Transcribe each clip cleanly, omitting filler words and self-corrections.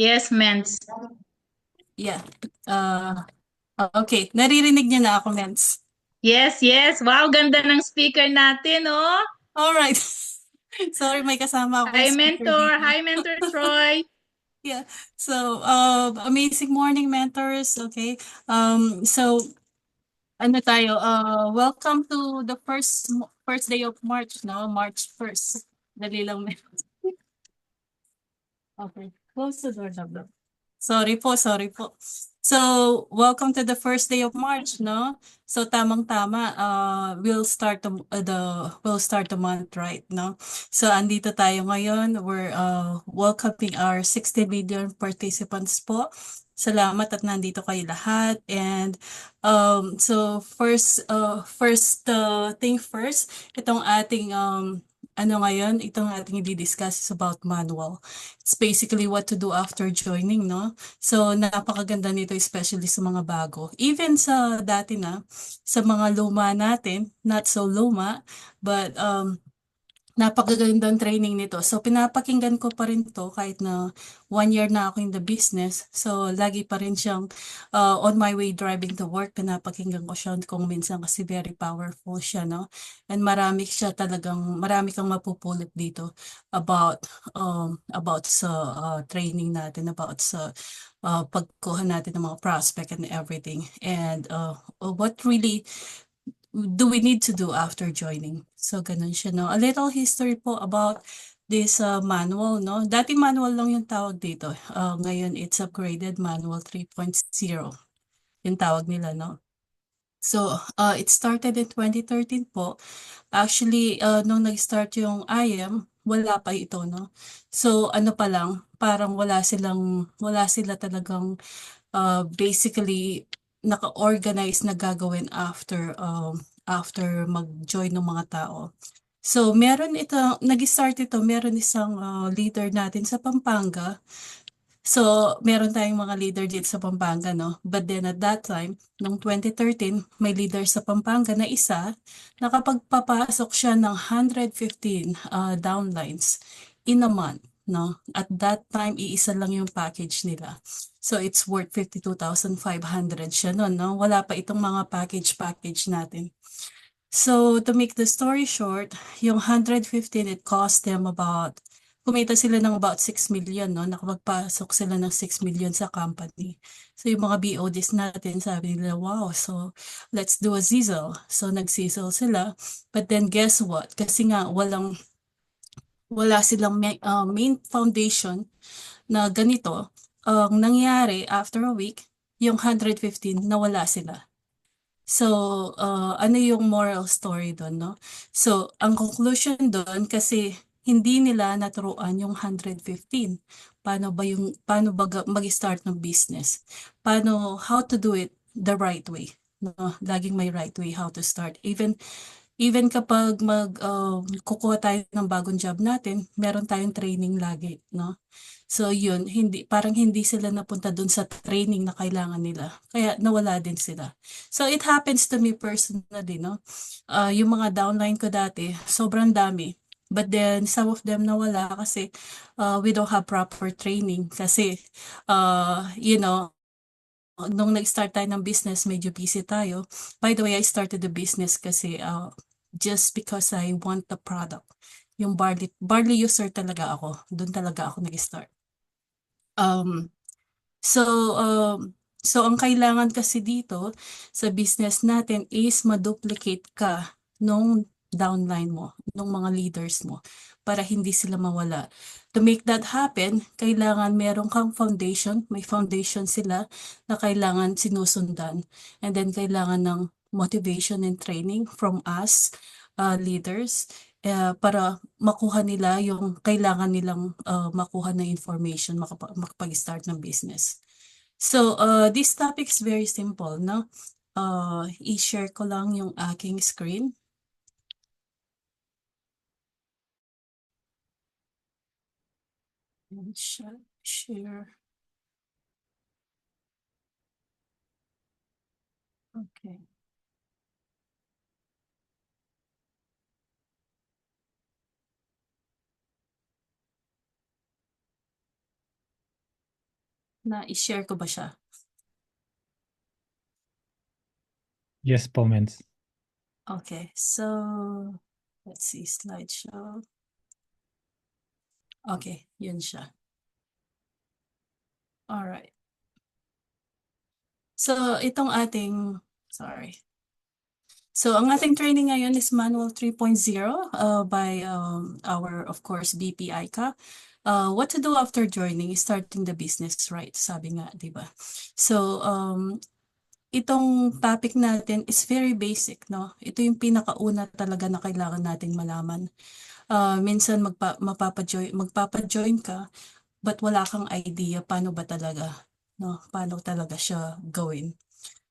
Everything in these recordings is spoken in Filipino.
Yes, Mens. Yeah. Uh, okay. Naririnig niyo na ako, Mens. Yes, yes. Wow, ganda ng speaker natin, oh. Alright. Sorry, may kasama akong Hi, speaker Mentor. dito. Hi, Mentor Troy. Yeah. So, amazing morning, mentors. Okay. So, ano tayo? Welcome to the first day of March, no? March 1st. Dali lang. Okay. Close the door, Dablo. Sorry po. So, welcome to the first day of March, no? So, tamang-tama, we'll start the month, right, no? So, andito tayo ngayon. We're welcoming our 60 million participants po. Salamat at nandito kayo lahat. And so first thing first, itong ating itong ating i-discuss is about manual. It's basically what to do after joining, no? So, napakaganda nito especially sa mga bago. Even sa dati na, sa mga luma natin, not so luma, but napakagandang training nito. So, pinapakinggan ko pa rin 'to kahit na 1 year na ako in the business. So, lagi pa rin siyang, on my way driving to work, pinapakinggan ko siya kung minsan kasi very powerful siya, 'no? And marami kang mapupulot dito about sa, training natin, about sa, pagkuha natin ng mga prospect and everything. And, what really do we need to do after joining? So, ganun siya, no? A little history po about this manual, no? Dati manual lang yung tawag dito. Ngayon, it's upgraded manual 3.0 yung tawag nila, no? So, it started in 2013 po. Actually, nung nag-start yung IM, wala pa ito, no? So, ano pa lang, parang wala sila talagang basically naka-organize na gagawin after mag-join ng mga tao. So nag-start ito, meron isang leader natin sa Pampanga. So, meron tayong mga leader dito sa Pampanga, no? But then at that time, nung 2013, may leader sa Pampanga na isa, nakapagpapasok siya ng 115 downlines in a month, no? At that time, iisa lang yung package nila. So, it's worth 52,500 siya nun, no? Wala pa itong mga package natin. So, to make the story short, yung 115, it cost them kumita sila ng about 6 million, no? Nakapagpasok sila ng 6 million sa company. So, yung mga BODs natin, sabi nila, wow, so let's do a sizzle. So, nag-sizzle sila. But then, guess what? Kasi nga, wala silang main foundation na ganito. Ang nangyari, after a week, yung 115, nawala sila. So, ano yung moral story dun, no? So, ang conclusion dun kasi hindi nila naturuan yung 115. Paano ba mag-start ng business? How to do it the right way, no? Laging may right way how to start. Even kapag kukuha tayo ng bagong job natin, meron tayong training lagi, no? So yun, parang hindi sila napunta dun sa training na kailangan nila. Kaya nawala din sila. So it happens to me personally, no? Yung mga downline ko dati, sobrang dami. But then some of them nawala kasi we don't have proper training kasi you know, nung nag-start tayo ng business, medyo busy tayo. By the way, I started the business kasi just because I want the product. Yung barley user talaga ako. Doon talaga ako nag-start. Um, so, ang kailangan kasi dito sa business natin is ma-duplicate ka nung downline mo, nung mga leaders mo, para hindi sila mawala. To make that happen, kailangan meron kang foundation, may foundation sila na kailangan sinusundan. And then kailangan ng motivation and training from us, leaders, para makuha nila yung kailangan nilang makuha na information makapag-start ng business. So, this topic is very simple, no? I-share ko lang yung aking screen. And share. Okay. Na i-share ko ba siya? Yes po, Mens. Okay, so let's see, slideshow. Okay, yun siya. Alright. So, itong ating, sorry. So, ang ating training ngayon is Manual 3.0 by our, of course, BP ICA. What to do after joining is starting the business, right? Sabi nga, di ba? So, itong topic natin is very basic, no? Ito yung pinakauna talaga na kailangan nating malaman. Minsan magpapa-join ka, but wala kang idea paano ba talaga, no? Paano talaga siya gawin.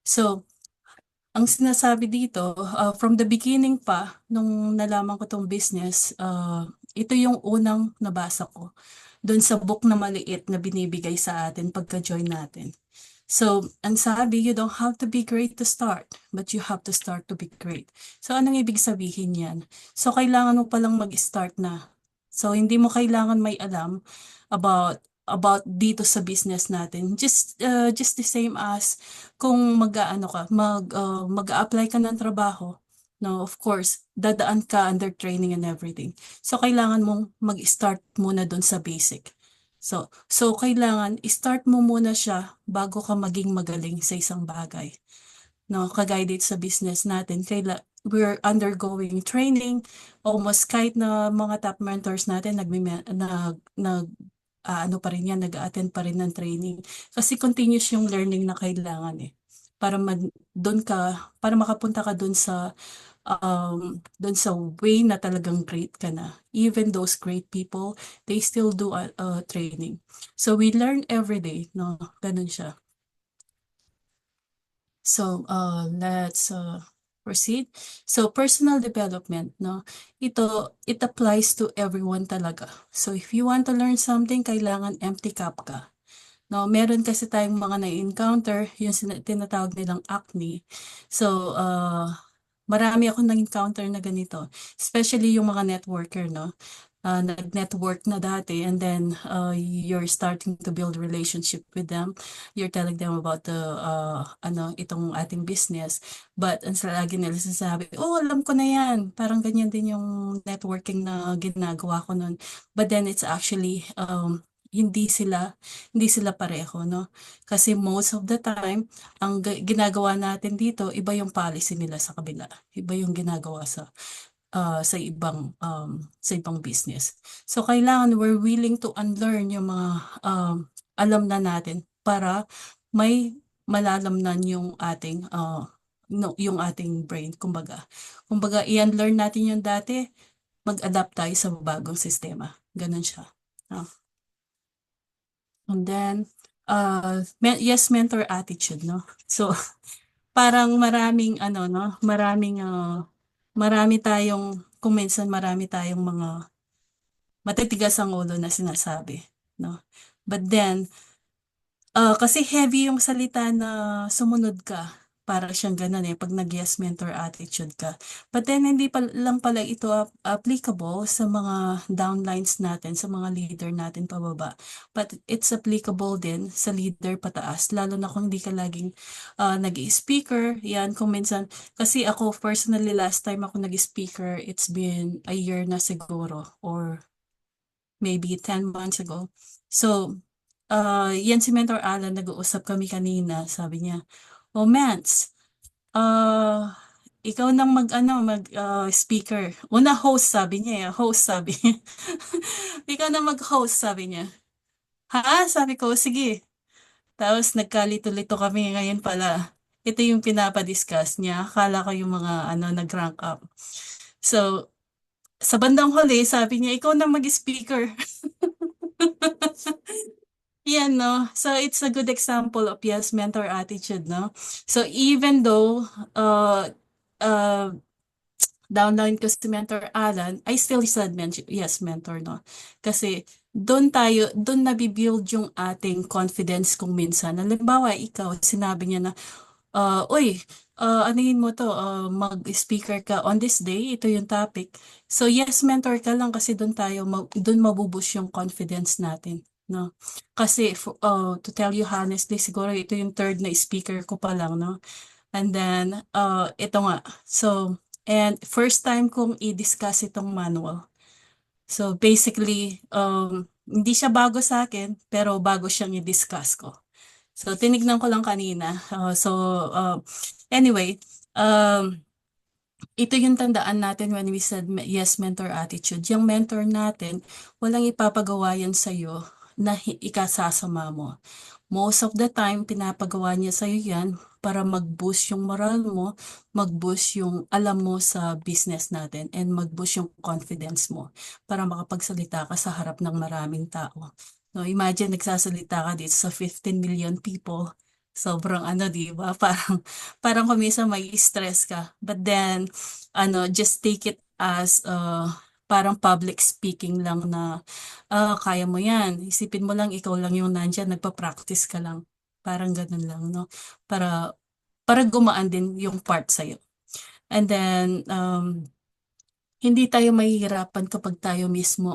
So, ang sinasabi dito, from the beginning pa, nung nalaman ko tong business, ito yung unang nabasa ko doon sa book na maliit na binibigay sa atin pagka-join natin. So, ang sabi, you don't have to be great to start, but you have to start to be great. So, anong ibig sabihin yan? So, kailangan mo palang mag-start na. So, hindi mo kailangan may alam about dito sa business natin. Just the same as kung mag-aano ka, mag-apply ka ng trabaho. No, of course, dadaan ka under training and everything. So, kailangan mong mag-start muna doon sa basic. So kailangan i-start mo muna siya bago ka maging magaling sa isang bagay. No, kagaya dito sa business natin, we're undergoing training. Almost kahit na mga top mentors natin ano pa rin yan, nag-attend pa rin ng training. Kasi continuous yung learning na kailangan eh. Para makapunta ka doon sa way na talagang great ka na. Even those great people, they still do training. So we learn every day, no? Ganun siya. So let's proceed. So personal development, no? It applies to everyone talaga. So if you want to learn something, kailangan empty cup ka. No, meron kasi tayong mga na-encounter, yung tinatawag nilang acne. So, marami akong na-encounter na ganito. Especially yung mga networker, no? Nag-network na dati and then you're starting to build relationship with them. You're telling them about itong ating business. But ang lagi nila sinasabi, oh, alam ko na yan. Parang ganyan din yung networking na ginagawa ko nun. But then it's actually, hindi sila pareho, no? Kasi most of the time, ang ginagawa natin dito, iba yung policy nila sa kabila. Iba yung ginagawa sa ibang business. So kailangan we're willing to unlearn yung mga alam na natin para may malalamnan yung ating no, yung ating brain, kumbaga. Kumbaga i-unlearn natin yung dati, mag-adapt tayo sa bagong sistema. Ganun siya. And then yes, mentor attitude, no? So parang kung minsan marami tayong mga matitigas ang ulo na sinasabi, no? But then, kasi heavy yung salita na sumunod ka. Para siyang ganun eh, pag nag-yes mentor attitude ka. But then, hindi lang pala ito applicable sa mga downlines natin, sa mga leader natin pababa. But it's applicable din sa leader pataas, lalo na kung hindi ka laging nag-speaker. Yan, kung minsan, kasi ako personally, last time ako nag-speaker, it's been a year na siguro, or maybe 10 months ago. So, yan si Mentor Alan, nag-uusap kami kanina, sabi niya, oh, Mance, ikaw nang speaker. Una host sabi niya, host sabi niya. Ikaw nang mag-host sabi niya. Ha? Sabi ko, sige. Tapos nagkalito-lito kami ngayon pala. Ito yung pinapa-discuss niya. Akala ko yung mga nag-rank up. So, sa bandang huli, sabi niya, ikaw na mag-speaker. Yan, no? So, it's a good example of yes, mentor attitude, no? So, even though downline ko si Mentor Alan, I still said yes, mentor, no? Kasi doon nabibuild yung ating confidence kung minsan. Halimbawa, ikaw, sinabi niya na, uy, anuhin mo to, mag-speaker ka on this day, ito yung topic. So yes, mentor ka lang kasi doon mabubus yung confidence natin. no? Kasi to tell you honestly, siguro ito yung third na speaker ko pa lang, no? And then, ito nga. So, and first time kong i-discuss itong manual. So, basically, hindi siya bago sa akin, pero bago siyang i-discuss ko. So, tinignan ko lang kanina. Anyway, ito yung tandaan natin when we said yes mentor attitude. Yung mentor natin, walang ipapagawa yan sa'yo na ikasasama mo. Most of the time, pinapagawa niya sa'yo yan para mag-boost yung moral mo, mag-boost yung alam mo sa business natin, and mag-boost yung confidence mo para makapagsalita ka sa harap ng maraming tao. No, imagine nagsasalita ka dito sa 15 million people. Sobrang di ba? Parang kumisa may stress ka. But then, just take it as parang public speaking lang na kaya mo yan. Isipin mo lang, ikaw lang yung nandyan, nagpa-practice ka lang. Parang ganun lang, no? Para gumaan din yung part sa'yo. And then, hindi tayo mahihirapan kapag tayo mismo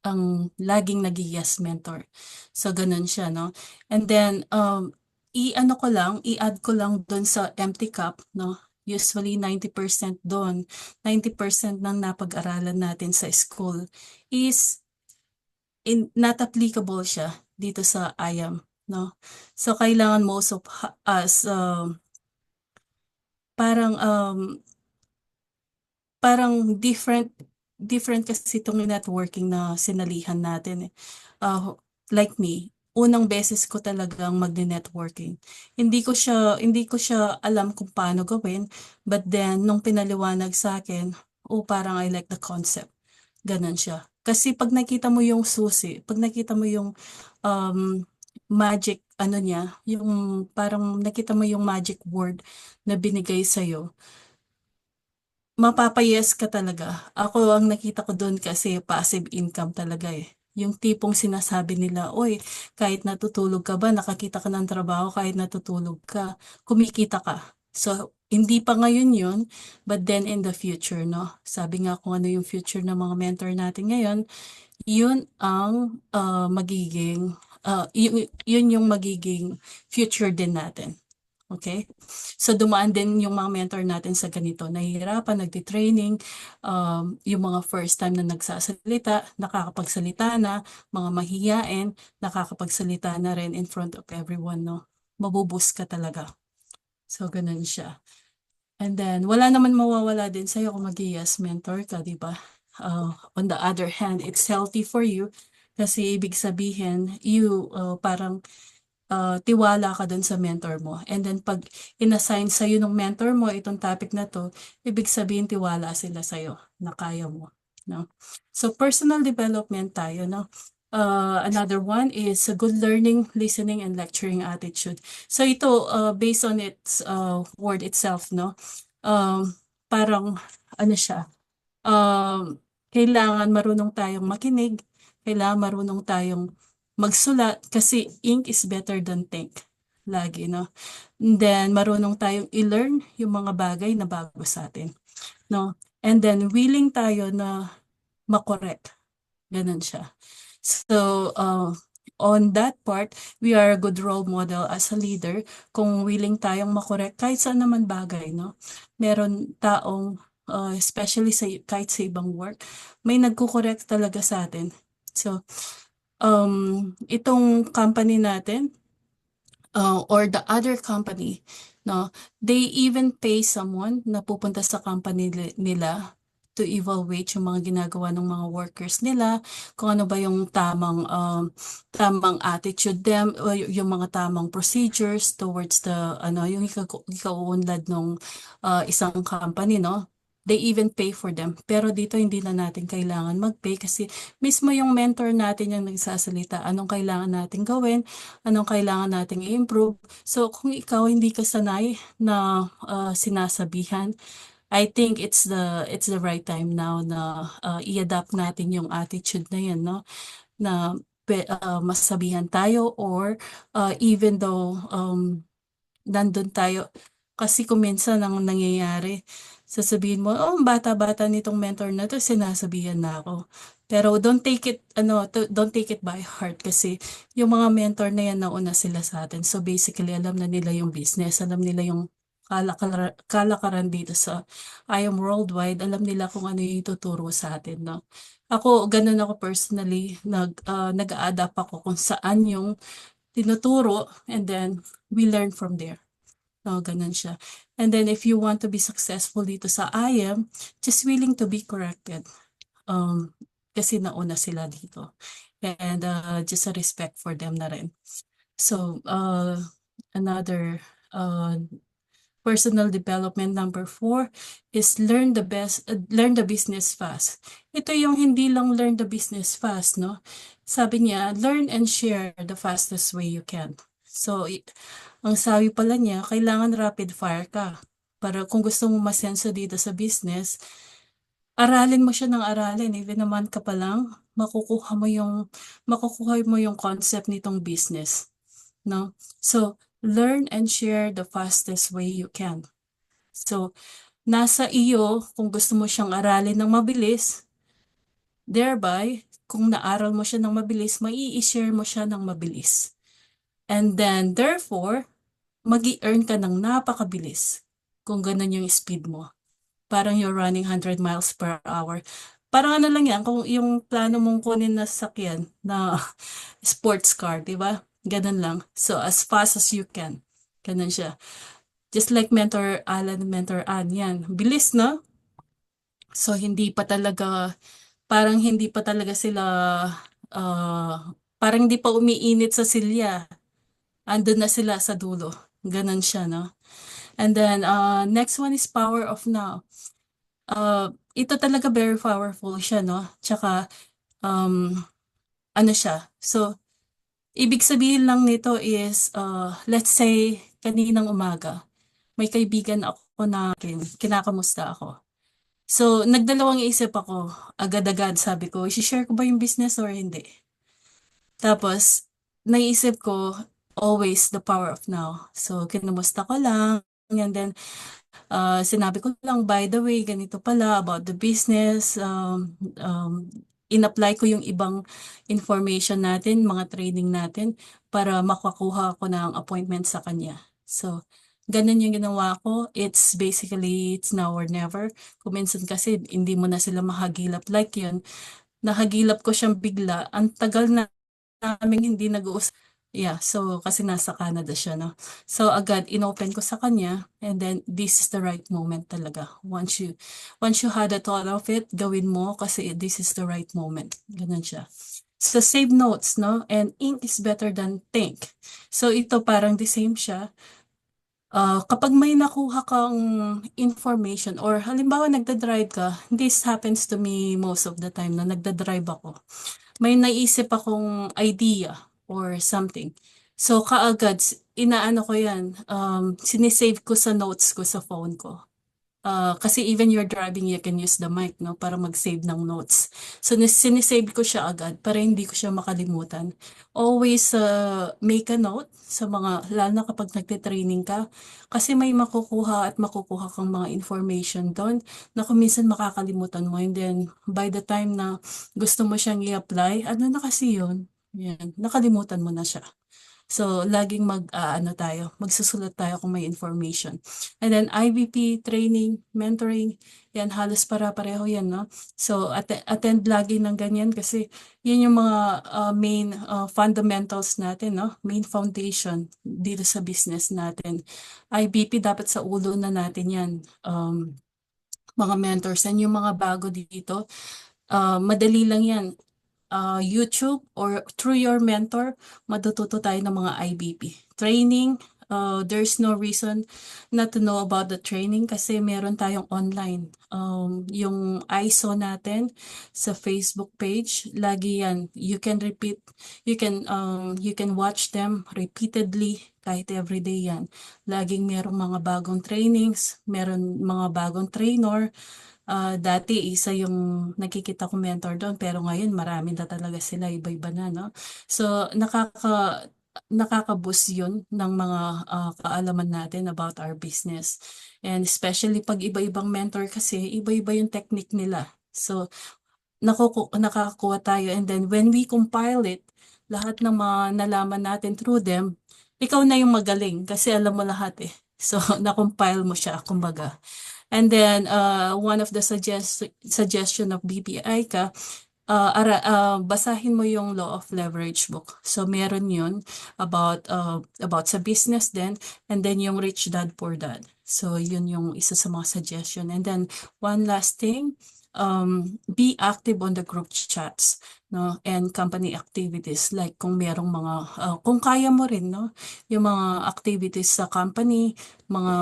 ang laging nag-yes mentor. So, ganun siya, no? And then, i-add ko lang doon sa empty cup, no? Usually 90% doon, 90% ng napag-aralan natin sa school is not applicable siya dito sa IAM, no? So, kailangan most of us, parang different kasi itong networking na sinalihan natin eh. Like me, unang beses ko talagang magne-networking. Hindi ko siya alam kung paano gawin, but then nung pinaliwanag sa akin, parang I like the concept. Ganon siya. Kasi pag nakita mo yung susi, pag nakita mo yung magic niya, yung parang nakita mo yung magic word na binigay sa'yo, mapapayes ka talaga. Ako ang nakita ko doon kasi passive income talaga eh. Yung tipong sinasabi nila, oy, kahit natutulog ka ba, nakakita ka ng trabaho, kahit natutulog ka, kumikita ka. So, hindi pa ngayon yun, but then in the future, no? Sabi nga kung ano yung future ng mga mentor natin ngayon, yun ang yun yung magiging future din natin. Okay? So, dumaan din yung mga mentor natin sa ganito. Nahihirapan, nagtitraining, yung mga first time na nagsasalita, nakakapagsalita na, mga mahihiyain, nakakapagsalita na rin in front of everyone, no? Mabuboost ka talaga. So, ganun siya. And then, wala naman mawawala din sa'yo kung mag-yes mentor ka, di ba? On the other hand, it's healthy for you kasi ibig sabihin, parang tiwala ka dun sa mentor mo. And then pag inassign sa'yo ng mentor mo itong topic na to, ibig sabihin tiwala sila sa'yo na kaya mo. No? So personal development tayo. No? Another one is a good learning, listening, and lecturing attitude. So ito, based on its word itself, no? Parang siya, kailangan marunong tayong makinig, kailangan marunong tayong magsulat kasi ink is better than think. Lagi, no? And then, marunong tayong i-learn yung mga bagay na bago sa atin. No? And then, willing tayo na makorek. Ganun siya. So, on that part, we are a good role model as a leader kung willing tayong makorek kahit saan naman bagay, no? Meron taong, especially kahit sa ibang work, may nagkukorek talaga sa atin. So, itong company natin, or the other company, no, they even pay someone na pupunta sa company nila to evaluate yung mga ginagawa ng mga workers nila, kung ano ba yung tamang attitude them, o yung mga tamang procedures towards yung ikauunlad ng isang company, no? They even pay for them. Pero dito hindi na natin kailangan mag-pay kasi mismo yung mentor natin yung nagsasalita. Anong kailangan natin gawin? Anong kailangan natin i-improve? So kung ikaw hindi ka sanay na sinasabihan, I think it's the right time now na i-adapt natin yung attitude na yan, no? Na masabihan tayo or even though nandun tayo. Kasi kung minsan ang nangyayari, sasabihin mo, bata-bata nitong mentor na to, sinasabihan na ako. Pero don't take it by heart kasi yung mga mentor na yan nauna sila sa atin. So basically, alam na nila yung business, alam nila yung kalakaran dito sa I Am Worldwide, alam nila kung ano yung ituturo sa atin, no? Ako, ganun ako personally, nag-a-adapt ako kung saan yung tinuturo and then we learn from there. No, ganun siya. And then if you want to be successful dito sa I Am, just willing to be corrected. Um, Kasi nauna sila dito. And just a respect for them na rin. So, another personal development number 4 is learn the business fast. Ito yung hindi lang learn the business fast, no? Sabi niya, learn and share the fastest way you can. So, ang sabi pala niya, kailangan rapid fire ka. Para kung gusto mo masenso dito sa business, aralin mo siya ng aralin. Even naman ka pa lang, makukuha mo yung concept nitong business. No? So, learn and share the fastest way you can. So, nasa iyo kung gusto mo siyang aralin ng mabilis, thereby, kung naaral mo siya ng mabilis, mai-share mo siya ng mabilis. And then, therefore, mag-i-earn ka ng napakabilis kung ganun yung speed mo. Parang you're running 100 miles per hour. Parang ano lang yan, kung yung plano mong kunin na sasakyan na sports car, di ba? Ganun lang. So, as fast as you can. Ganun siya. Just like Mentor Alan, Mentor Ann, yan. Bilis, no? So, parang hindi pa talaga sila, parang hindi pa umiinit sa silya. Andun na sila sa dulo. Ganun siya, no? And then, next one is Power of Now. Ito talaga very powerful siya, no? Tsaka, ano siya? So, ibig sabihin lang nito is, let's say, kaninang umaga, may kaibigan ako na kinakamusta ako. So, nagdalawang isip ako, agad-agad sabi ko, i-share ko ba yung business or hindi? Tapos, naisip ko, always the power of now. So, kinumusta ko lang, and then, sinabi ko lang, by the way, ganito pala about the business. In-apply ko yung ibang information natin, mga training natin, para makakuha ko ng appointment sa kanya. So, ganun yung ginawa ko. It's basically, it's now or never. Kung minsan kasi, hindi mo na sila mahagilap like yun. Nahagilap ko siyang bigla. Ang tagal na namin hindi nag-uusap. Yeah, so kasi nasa Canada siya, no? So agad inopen ko sa kanya and then this is the right moment talaga. Once you had a thought of it, gawin mo kasi this is the right moment. Ganun siya. So save notes, no? And ink is better than think. So ito parang the same siya. Kapag may nakuha kang information or halimbawa nagda-drive ka, this happens to me most of the time na nagda-drive ako. May naisip akong idea or something. So kaagad, inaano ko yan, sinisave ko sa notes ko sa phone ko. Kasi even you're driving, you can use the mic, no, para mag-save ng notes. So sinisave ko siya agad para hindi ko siya makalimutan. Always make a note sa lalo na kapag nagte-training ka. Kasi may makukuha kang mga information doon na kung minsan makakalimutan mo. And then, by the time na gusto mo siyang i-apply, ano na kasi yun? Yan, nakalimutan mo na siya. So, laging magsusulat tayo kung may information. And then, IVP, training, mentoring, yan, halos para-pareho yan, no? So, attend lagi ng ganyan kasi yun yung mga main fundamentals natin, no? Main foundation dito sa business natin. IVP, dapat sa ulo na natin yan. Mga mentors, and yung mga bago dito, madali lang yan. YouTube or through your mentor, matututo tayo ng mga IBP. Training, there's no reason not to know about the training kasi meron tayong online. Yung ISO natin sa Facebook page, lagi yan. You can watch them repeatedly kahit everyday yan. Laging merong mga bagong trainings, meron mga bagong trainer. Dati isa yung nakikita ko mentor doon pero ngayon marami na talaga sila, iba-iba na, no? So nakaka-boost yun ng mga kaalaman natin about our business. And especially pag iba-ibang mentor kasi iba-iba yung technique nila. So nakakakuha tayo, and then when we compile it, lahat ng mga nalaman natin through them, ikaw na yung magaling kasi alam mo lahat eh. So, na-compile mo siya, kumbaga. And then, one of the suggestion of BPI ka, basahin mo yung Law of Leverage book. So, meron yun about sa business din, and then yung Rich Dad Poor Dad. So, yun yung isa sa mga suggestion. And then, one last thing, be active on the group chats, no, and company activities, like kung merong mga kung kaya mo rin, no, yung mga activities sa company, mga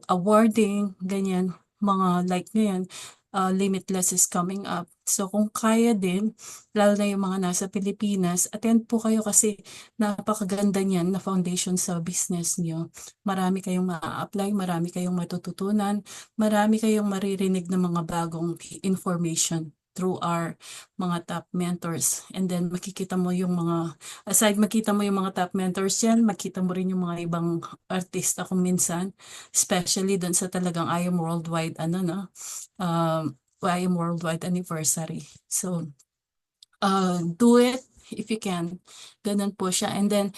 awarding, ganyan, mga like ngayon, Limitless is coming up. So kung kaya din, lalo na yung mga nasa Pilipinas, attend po kayo kasi napakaganda niyan na foundation sa business niyo. Marami kayong ma-apply, marami kayong matututunan, marami kayong maririnig ng mga bagong information through our mga top mentors. And then makikita mo yung mga, aside makita mo yung mga top mentors yan, makita mo rin yung mga ibang artista kung minsan, especially dun sa talagang I Am Worldwide, I Am Worldwide anniversary. So, do it if you can. Ganun po siya. And then,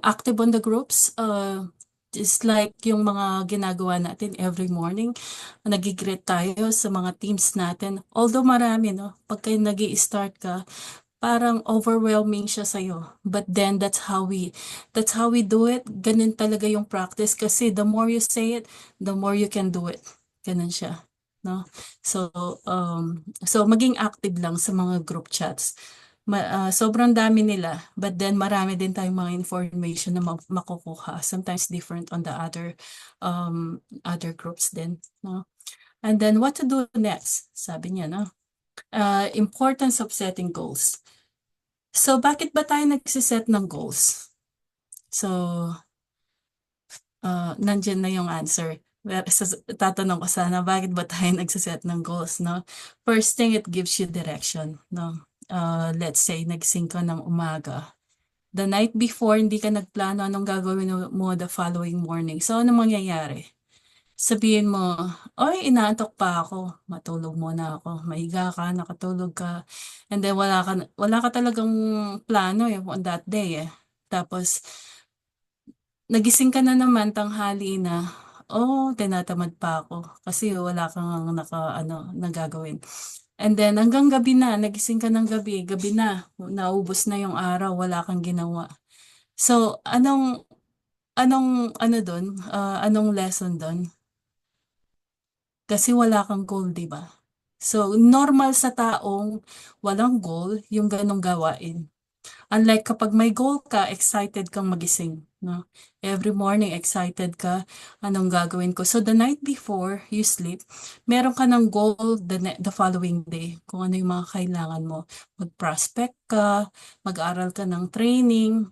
active on the groups, just like yung mga ginagawa natin every morning, nag-greet tayo sa mga teams natin. Although marami, no? Pagka nag-i-start ka, parang overwhelming siya sa'yo. But then, that's how we do it. Ganun talaga yung practice kasi the more you say it, the more you can do it. Ganun siya. No? So, maging active lang sa mga group chats. Sobrang dami nila, but then marami din tayong mga information na makukuha. Sometimes different on the other groups din. No? And then what to do next? Sabi niya, no? Importance of setting goals. So, bakit ba tayo nagsiset ng goals? So, nandyan na yung answer. Tatanong ko sana, bakit ba tayo nagsiset ng goals, no? First thing, it gives you direction, no? Let's say, nagising ka ng umaga. The night before, hindi ka nagplano anong gagawin mo the following morning. So, ano mangyayari? Sabihin mo, oy, inaantok pa ako. Matulog muna ako. Mahiga ka, nakatulog ka. And then, wala ka talagang plano on that day eh. Tapos, nagising ka na naman, tanghali na. Oh, tinatamad pa ako kasi wala kang nagagawin. And then hanggang gabi na, nagising ka ng gabi na, naubos na yung araw, wala kang ginawa. So, anong doon? Anong lesson doon? Kasi wala kang goal, di ba? So, normal sa taong walang goal, yung ganong gawain. Unlike kapag may goal ka, excited kang magising. No? Every morning, excited ka, anong gagawin ko. So, the night before you sleep, meron ka ng goal the following day. Kung ano yung mga kailangan mo. Mag-prospect ka, mag-aral ka ng training,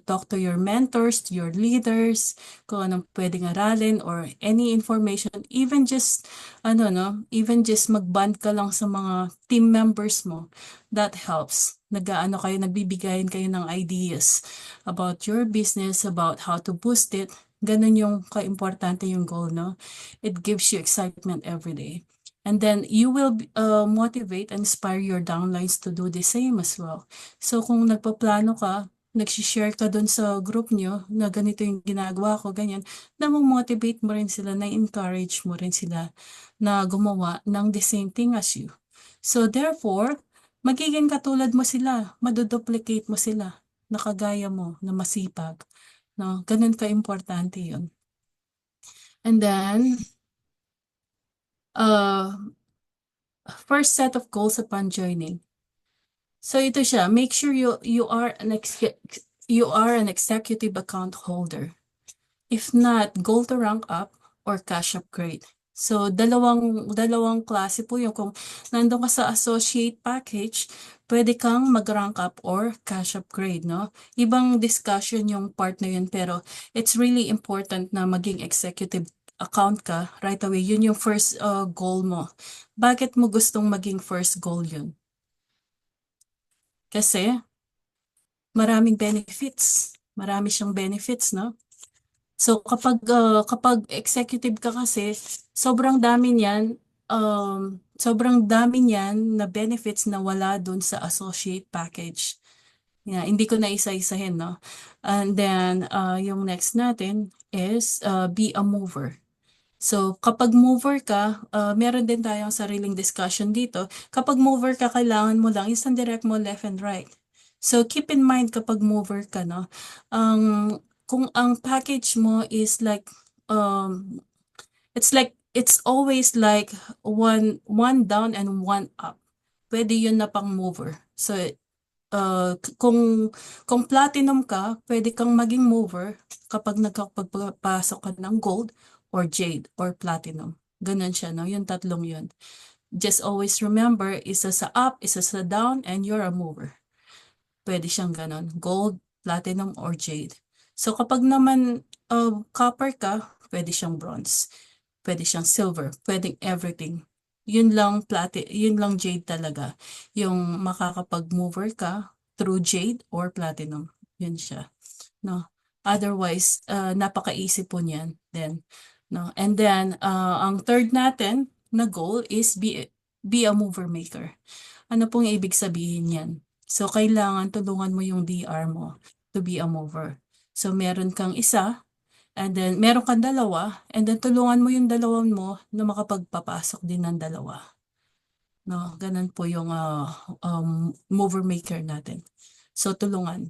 talk to your mentors, to your leaders, kung anong pwedeng aralin or any information, even just mag-bond ka lang sa mga team members mo, that helps. Nagbibigayan kayo ng ideas about your business, about how to boost it. Ganun yung ka-importante yung goal, no? It gives you excitement every day. And then you will motivate and inspire your downlines to do the same as well. So kung nagpaplano ka, nagsishare ka dun sa group nyo na ganito yung ginagawa ko, ganyan, na-motivate mo rin sila, na-encourage mo rin sila na gumawa ng the same thing as you. So therefore, magiging katulad mo sila, maduduplicate mo sila, nakagaya mo, na masipag. No? Ganun ka-importante yun. And then, first set of goals upon joining. So ito siya, make sure you are an executive account holder. If not, goal to rank up or cash upgrade. So dalawang klase po yung kung nandun ka sa associate package, pwede kang mag-rank up or cash upgrade, no? Ibang discussion yung part na yun, pero it's really important na maging executive account ka right away. Yun yung first goal mo. Bakit mo gustong maging first goal yun? Kasi maraming benefits. Marami siyang benefits, no? So kapag executive ka kasi, sobrang dami niyan, sobrang dami niyan na benefits na wala dun sa associate package. Yeah, hindi ko na isa-isahin, no? And then, yung next natin is be a mover. So, kapag mover ka, meron din tayong sariling discussion dito. Kapag mover ka, kailangan mo lang isang direct mo left and right. So, keep in mind kapag mover ka, no? Kung ang package mo is like, it's always like one down and one up. Pwede yun na pang mover. So, kung platinum ka, pwede kang maging mover kapag nagkapagpasok ka ng gold or jade or platinum. Ganun siya, no? Yung tatlong yun. Just always remember, isa sa up, isa sa down, and you're a mover. Pwede siyang ganun. Gold, platinum, or jade. So kapag naman copper ka, pwede siyang bronze. Pwede siyang silver. Pwedeng everything. Yun lang jade talaga. Yung makakapag-mover ka through jade or platinum. Yun siya. No? Otherwise, napaka-easy po niyan. Then, no? And then, ang third natin na goal is be a mover maker. Ano pong ibig sabihin yan? So, kailangan tulungan mo yung DR mo to be a mover. So, meron kang isa, and then meron kang dalawa, and then tulungan mo yung dalawan mo na makapagpapasok din ng dalawa. No, ganun po yung mover maker natin. So, tulungan.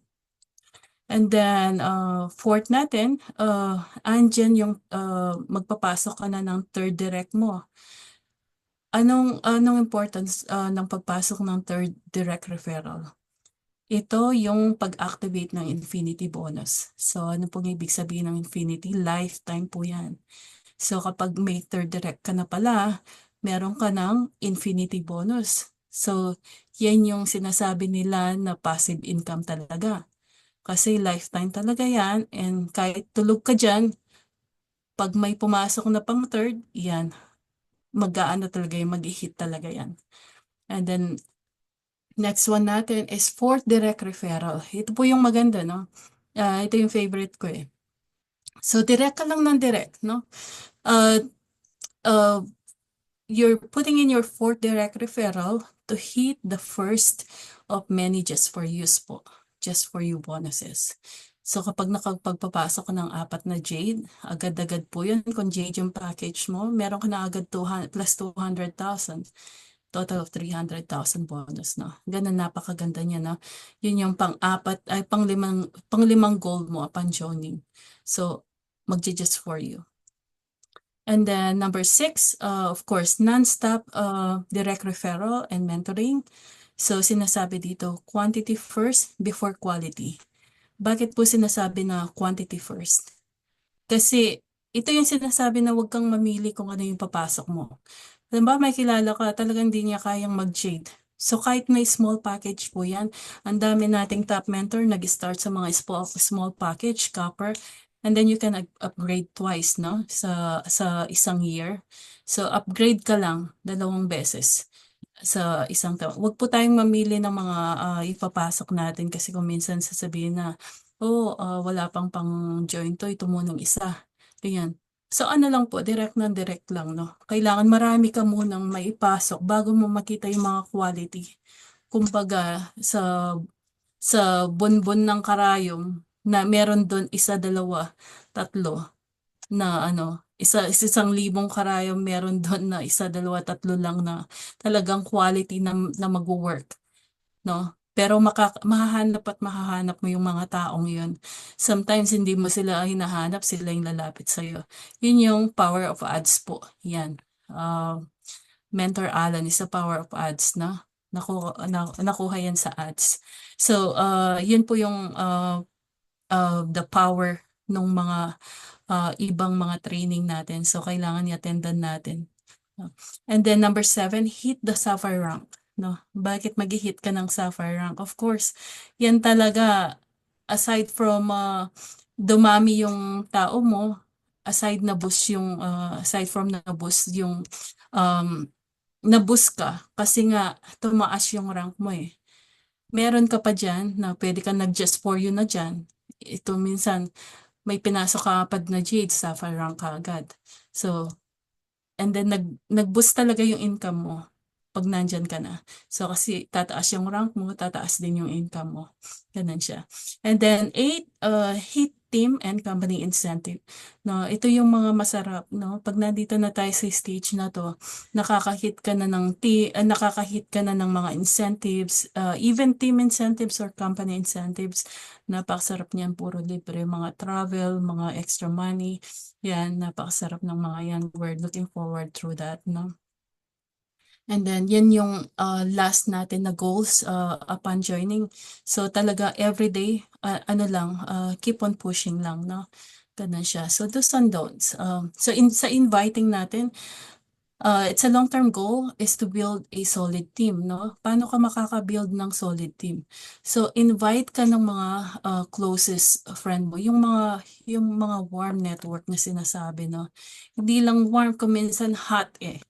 And then, fourth natin, andyan yung magpapasok ka na ng third direct mo. Anong importance ng pagpasok ng third direct referral? Ito yung pag-activate ng infinity bonus. So, ano pong ibig sabihin ng infinity? Lifetime po yan. So, kapag may third direct ka na pala, meron ka ng infinity bonus. So, yan yung sinasabi nila na passive income talaga. Kasi lifetime talaga yan, and kahit tulog ka dyan, pag may pumasok na pang third, yan, mag-aano talaga yan, mag-hit talaga yan. And then, next one natin is fourth direct referral. Ito po yung maganda, no? Ito yung favorite ko eh. So, direct ka lang ng direct, no? You're putting in your fourth direct referral to hit the first of many just for use po. Just for you bonuses. So, kapag nakapagpapasok ka ng 4 na jade, agad-agad po yun. Kung jade yung package mo, meron ka na agad plus 200,000. Total of 300,000 bonus, no? Ganun, napakaganda niya, no? Yun yung pang-limang gold mo upon joining. So, just for you. And then number 6, of course, non-stop direct referral and mentoring. So, sinasabi dito, quantity first before quality. Bakit po sinasabi na quantity first? Kasi ito yung sinasabi na huwag kang mamili kung ano yung papasok mo. Alam ba, may kilala ka, talagang hindi niya kayang mag-jade. So kahit may small package po yan, ang dami nating top mentor nag-start sa mga small package, copper, and then you can upgrade twice, no? Sa isang year. So upgrade ka lang 2 beses sa isang taon. Huwag po tayong mamili ng mga ipapasok natin kasi kung minsan sasabihin na, wala pang join to, ito munang isa. Ganyan. So ano lang po, direct lang, no? Kailangan marami ka munang maipasok bago mo makita yung mga quality. Kumbaga, sa bonbon ng karayom na meron doon 1, 2, 3 na isang libong karayom meron doon na 1, 2, 3 lang na talagang quality na mag-work, no? Pero mahahanap mo yung mga taong yun. Sometimes hindi mo sila hinahanap, sila yung lalapit sa'yo. Yun yung power of ads po. Yan. Mentor Alan is the power of ads, no? Nakuha yan sa ads. So, yun po yung the power ng mga ibang mga training natin. So, kailangan i-attendan natin. And then number 7, hit the sapphire rank. No? Bakit mag-hit ka ng sapphire rank? Of course, yan talaga, aside from dumami yung tao mo, aside from na-boost yung na-boost ka kasi nga tumaas yung rank mo eh. Meron ka pa dyan na pwede ka nag-just for you na dyan. Ito minsan, may pinasok ka 4 na jade, sapphire rank ka agad. So, and then nag-boost talaga yung income mo. pag nandyan ka na. So kasi tataas yung rank mo, tataas din yung income mo. Ganun siya. And then 8, hit team and company incentive. No, ito yung mga masarap, no? Pag nandito na tayo sa stage na to, nakaka-hit ka na ng mga incentives, even team incentives or company incentives. Napakasarap niyan, puro libre, mga travel, mga extra money. Yan, napakasarap ng mga yan. We're looking forward through that, no? And then, yan yung last natin na goals upon joining. So, talaga everyday, keep on pushing lang, no? Ganun siya. So, do's and don'ts. Sa inviting natin, it's a long-term goal is to build a solid team, no? Paano ka makaka-build ng solid team? So, invite ka ng mga closest friend mo, yung mga warm network na sinasabi, no? Hindi lang warm, kung minsan hot eh.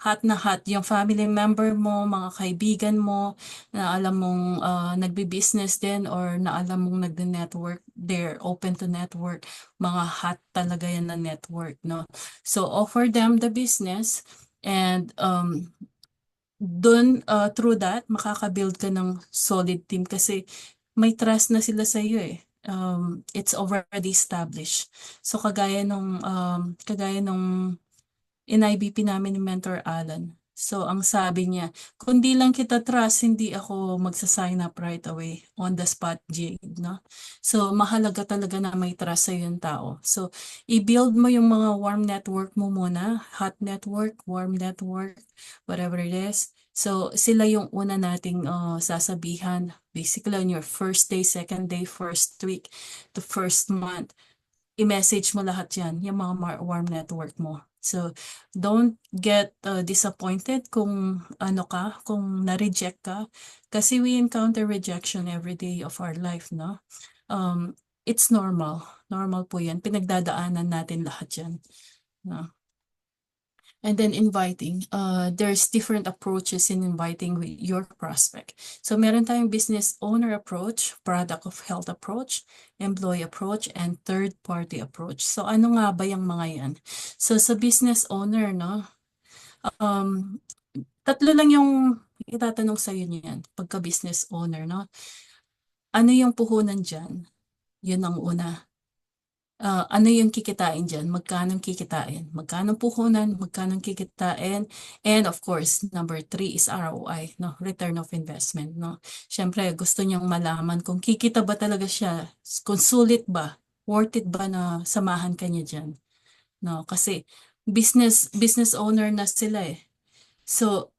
Hot na hot, yung family member mo, mga kaibigan mo, na alam mong nagbi-business din or na alam mong nagde-network, they're open to network, mga hot talaga yan na network, no? So, offer them the business and through that, makaka-build ka ng solid team kasi may trust na sila sa iyo eh. It's already established. So, kagaya nung in IBP namin ni Mentor Alan. So, ang sabi niya, kung di lang kita trust, hindi ako magsa-sign up right away on the spot, Jade, no? So, mahalaga talaga na may trust sa yung tao. So, i-build mo yung mga warm network mo muna, hot network, warm network, whatever it is. So, sila yung una nating sasabihan, basically on your first day, second day, first week, to first month i-message mo lahat yan, yung mga warm network mo. So, don't get disappointed kung kung na-reject ka. Kasi we encounter rejection every day of our life, no? It's normal. Normal po yan. Pinagdadaanan natin lahat yan. No? And then inviting, there's different approaches in inviting with your prospect. So meron tayong business owner approach, product of health approach, employee approach, and third party approach. So ano nga ba yung mga yan? So sa business owner, no, tatlo lang yung itatanong sa'yo niyan pagka business owner, no? Ano yung puhunan dyan? Yun ang una. Ano yung kikitain dyan? Magkano kikitain? Magkano puhunan? Magkano kikitain? And of course, number 3 is ROI, no? Return of investment, no? Siyempre, gusto niyang malaman kung kikita ba talaga siya, kung sulit ba, worth it ba na samahan ka niya dyan, no? Kasi business owner na sila eh. So,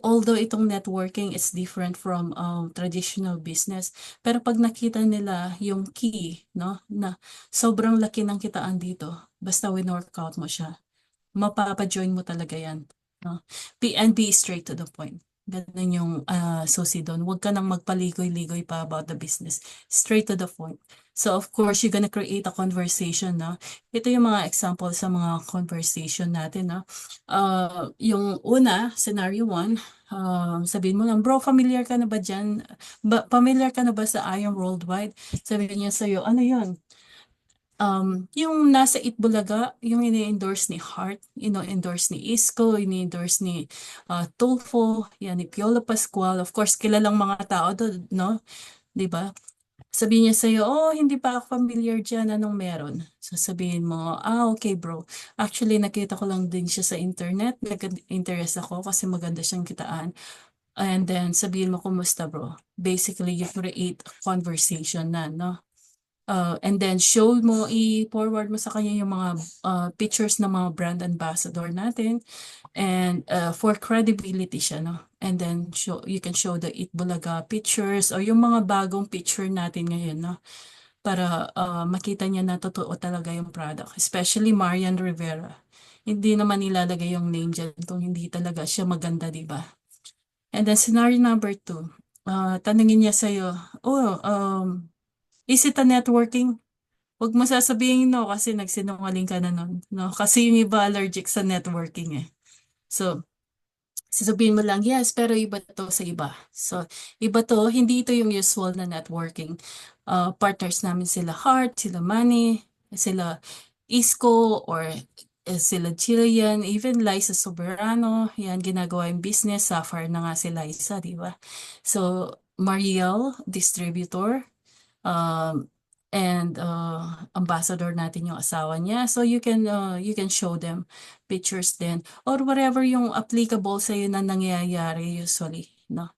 although itong networking is different from traditional business, pero pag nakita nila yung key, no, na sobrang laki ng kitaan dito, basta win-workout mo siya, mapapa-join mo talaga yan. No? Be straight to the point. Ganun yung susi doon. Huwag ka nang magpaligoy-ligoy pa about the business. Straight to the point. So of course, you're gonna create a conversation, no? Ito yung mga example sa mga conversation natin, no? Yung una, scenario 1, sabihin mo lang, bro, familiar ka na ba dyan? Familiar ka na ba sa Ion Worldwide? Sabihin niya sa'yo, ano yun? Yung nasa Itbulaga, yung ini-endorse ni Hart, endorse ni Isko, ini-endorse ni Tulfo, yan ni Piolo Pascual. Of course, kilalang mga tao doon, no? 'Di ba? Sabihin niya sa'yo, oh, hindi pa ako familiar dyan, anong meron? So sabihin mo, okay bro. Actually, nakita ko lang din siya sa internet, nag-interest ako kasi maganda siyang kitaan. And then, sabihin mo, kumusta bro? Basically, you create a conversation na, no? And then i-forward mo sa kanya yung mga pictures ng mga brand ambassador natin and for credibility siya, no? And then you can show the Itbulaga pictures or yung mga bagong picture natin ngayon, no? Para makita niya na totoo talaga yung product. Especially Marian Rivera. Hindi naman ilalagay yung name dyan kung hindi talaga siya maganda, di ba? And then scenario number 2, tanungin niya sa'yo, is it a networking? Huwag mo sasabihin no kasi nagsinungaling ka na nun. No? Kasi yung iba allergic sa networking eh. So, sasabihin mo lang, yes, pero iba to sa iba. So, iba to, hindi ito yung usual na networking. Partners namin sila Heart, sila Manny, sila Isco, or sila Jillian, even Liza Soberano, yan, ginagawa yung business, suffer na nga si Liza, di ba? So, Mariel, distributor, um, and ambassador natin yung asawa niya. So you can show them pictures din or whatever yung applicable sa iyo na nangyayari usually, no?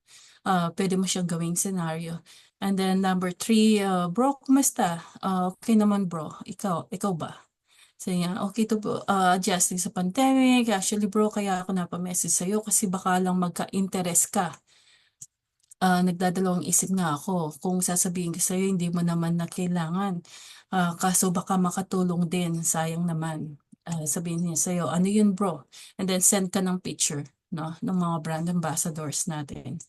Pwede mo siyang gawing scenario. And then number 3, bro, kumusta? Okay naman bro. Ikaw ba? So yan, okay to adjusting sa pandemic. Actually bro, kaya ako napamessage sa'yo kasi baka lang magka-interest ka. Nagdadalawang isip nga ako kung sasabihin ko sa'yo hindi mo naman na kailangan. Kaso baka makatulong din, sayang naman. Sabihin niya sa'yo, ano yun bro? And then send ka ng picture, no, ng mga brand ambassadors natin.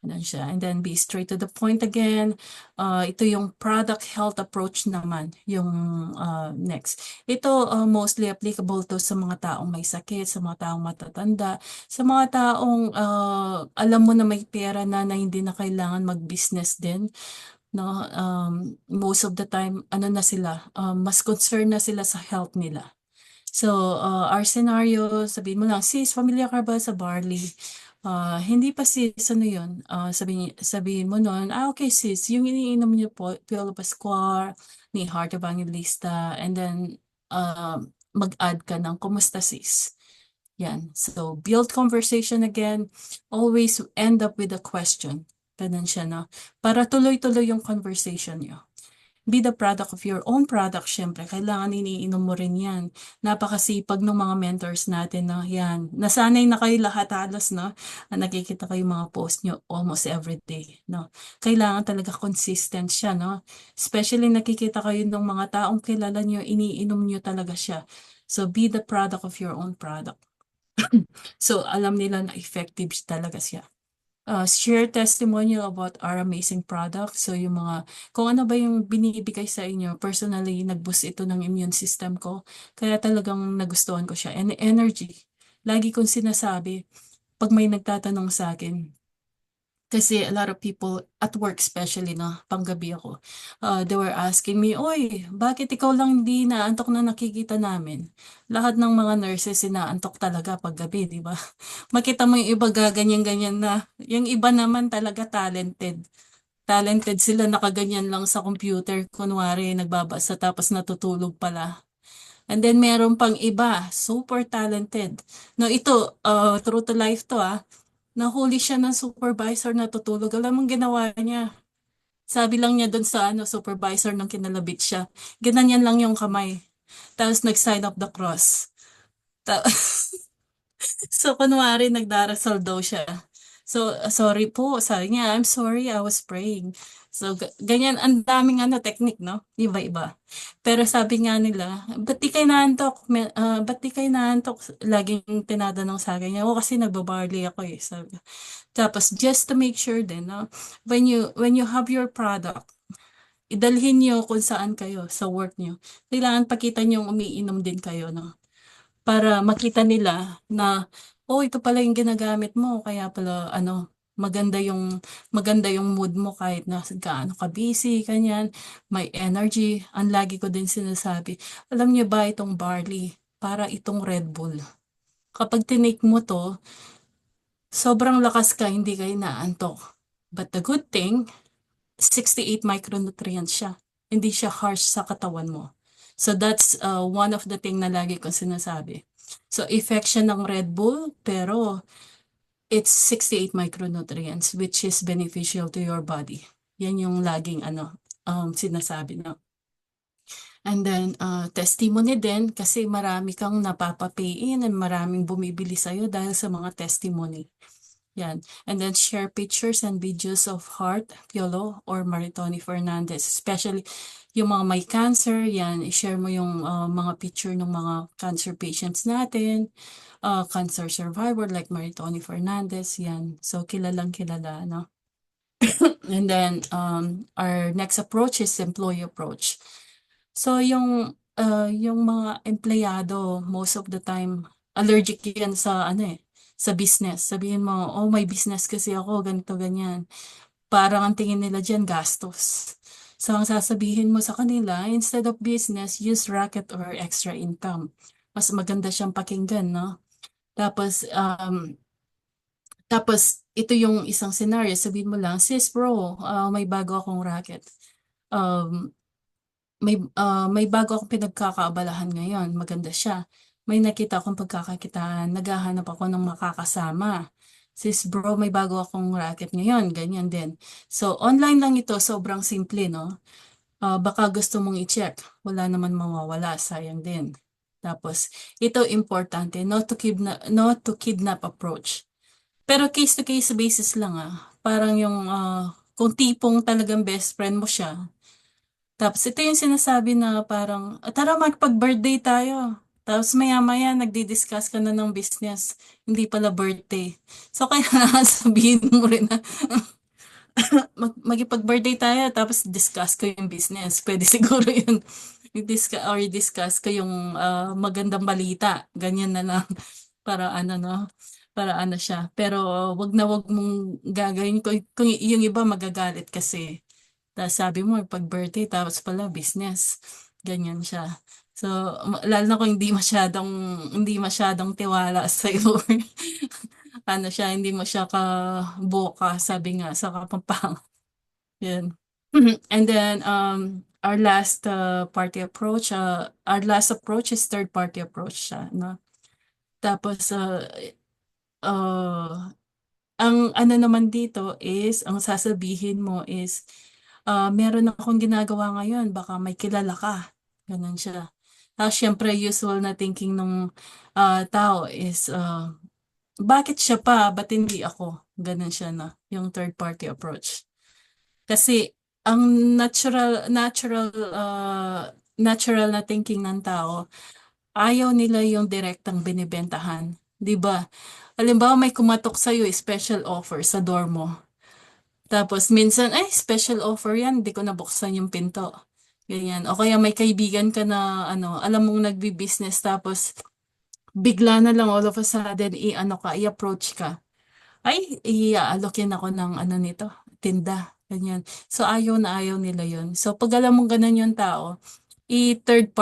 Ganun siya. And then be straight to the point again. Ito yung product health approach naman, yung next. Ito mostly applicable to sa mga taong may sakit, sa mga taong matatanda, sa mga taong alam mo na may pera na hindi na kailangan mag-business din. No, most of the time, ano na sila, mas concerned na sila sa health nila. So, our scenario, sabihin mo lang, sis, familiar ka ba sa barley? Hindi pa sis, ano yun? Sabihin mo nun, okay sis, yung iniinom niyo po, Piolo Pascual, ni Heart Evangelista, and then mag-add ka ng, kumusta sis? Yan. So, build conversation again. Always end up with a question. Ganun siya, no? Para tuloy-tuloy yung conversation niyo. Be the product of your own product, syempre. Kailangan iniinom mo rin yan. Napakasipag ng mga mentors natin, no? Yan. Nasanay na kayo lahat halos, no? Nakikita kayo mga post nyo almost every day, no? Kailangan talaga consistent siya, no? Especially nakikita kayo ng mga taong kilala nyo, iniinom nyo talaga siya. So, be the product of your own product. So, alam nila na effective talaga siya. Share testimonial about our amazing product. So, yung mga, kung ano ba yung binibigay sa inyo, personally, nag-boost ito ng immune system ko. Kaya talagang nagustuhan ko siya. And energy. Lagi kong sinasabi, pag may nagtatanong sa akin, kasi a lot of people at work especially na panggabi ako, they were asking me, oy, bakit ikaw lang di naantok na nakikita namin? Lahat ng mga nurses inaantok talaga paggabi, di ba? Makita mo yung iba gaganyan-ganyan na. Yung iba naman talaga talented. Talented sila, nakaganyan lang sa computer. Kunwari, nagbabasa tapos natutulog pala. And then meron pang iba, super talented. No, ito, true to life to nahuli siya ng supervisor na tutulog. Alam mong ginawa niya? Sabi lang niya doon sa supervisor nung kinalabit siya. Ganyan lang yung kamay. Tapos nag-sign up the cross. Ta- So, kunwari, nagdarasal daw siya. So, sorry po. Sabi niya, I'm sorry, I was praying. So, ganyan, ang daming technique, no? Iba-iba. Pero sabi nga nila, ba't di kayo naantok? Ba't di kayo naantok? Laging tinatanong sa akin niya, kasi nagbabarley ako eh. Sabi. Tapos, just to make sure din, no? When you have your product, idalhin niyo kung saan kayo, sa work niyo. Kailangan pakita niyo umiinom din kayo, no? Para makita nila na, oh, ito pala yung ginagamit mo, kaya pala, maganda yung mood mo kahit na gaano ka busy, kanyan, may energy. Ang lagi ko din sinasabi, alam niyo ba itong barley, para itong Red Bull. Kapag tinake mo to, sobrang lakas ka, hindi ka inaantok. But the good thing, 68 micronutrients siya. Hindi siya harsh sa katawan mo. So that's one of the thing na lagi kong sinasabi. So effect siya ng Red Bull, pero it's 68 micronutrients which is beneficial to your body. Yan yung laging sinasabi na. And then testimony din kasi marami kang napapapayin and maraming bumibili sa'yo dahil sa mga testimony. Yan. And then share pictures and videos of Heart, Piolo, or Maritoni Fernandez. Especially yung mga may cancer, yan. I-share mo yung mga picture ng mga cancer patients natin. Cancer survivor like Maritoni Fernandez, yan. So, kilalang kilala, no? And then, our next approach is employee approach. So, yung mga empleyado, most of the time, allergic yan sa sa business. Sabihin mo, oh, may business kasi ako, ganito, ganyan. Parang ang tingin nila dyan, gastos. So, ang sasabihin mo sa kanila, instead of business, use racket or extra income. mas maganda siyang pakinggan, no? Tapos, tapos ito yung isang scenario, sabihin mo lang, sis bro, may bago akong racket. Um, may bago akong pinagkakaabalahan ngayon, maganda siya. May nakita akong pagkakakitaan, naghahanap ako ng makakasama. Sis bro, may bago akong racket ngayon, ganyan din. So, online lang ito, sobrang simple, no? Baka gusto mong i-check, wala naman mawawala, sayang din. Tapos, ito importante, not to kidnap approach. Pero case to case basis lang Parang yung kung tipong talagang best friend mo siya. Tapos ito yung sinasabi na parang, tara magpag-birthday tayo. Tapos maya-maya nagdi-discuss ka na ng business. Hindi pala birthday. So kaya sabihin mo rin na magipag-birthday tayo tapos discuss ko yung business. Pwede siguro yun. Discuss ko yung magandang balita. Ganyan na lang. Para ano no. Para ano siya. Pero wag mong gagawin. Kung yung iba magagalit kasi. Tapos sabi mo, pag-birthday, tapos pala business. Ganyan siya. So, lalo na kung hindi masyadong tiwala sa iyo. Ano siya, hindi mo siya kaboka, sabi nga, sa Kapampangan. Yan. And then, our last approach is third party approach siya, no? Tapos, uh, ang ano naman dito is, ang sasabihin mo is, meron akong ginagawa ngayon, baka may kilala ka. Ganun siya. Tapos syempre usual na thinking ng tao is, bakit siya pa, ba't hindi ako? Ganun siya na, yung third party approach. Kasi ang natural na thinking ng tao, ayaw nila yung direktang binibentahan. 'Di ba? Halimbawa may kumatok sa'yo, special offer sa door mo. Tapos minsan, ay, special offer yan, hindi ko nabuksan yung pinto. Ganyan. O kaya may kaibigan ka na, alam mong nagbi-business, tapos bigla na lang all of a sudden, i-approach ka. Ay, i-allokin ako ng nito, tinda. Ganyan. So, ayaw na ayaw nila yun. So, pag alam mong ganun yung tao, third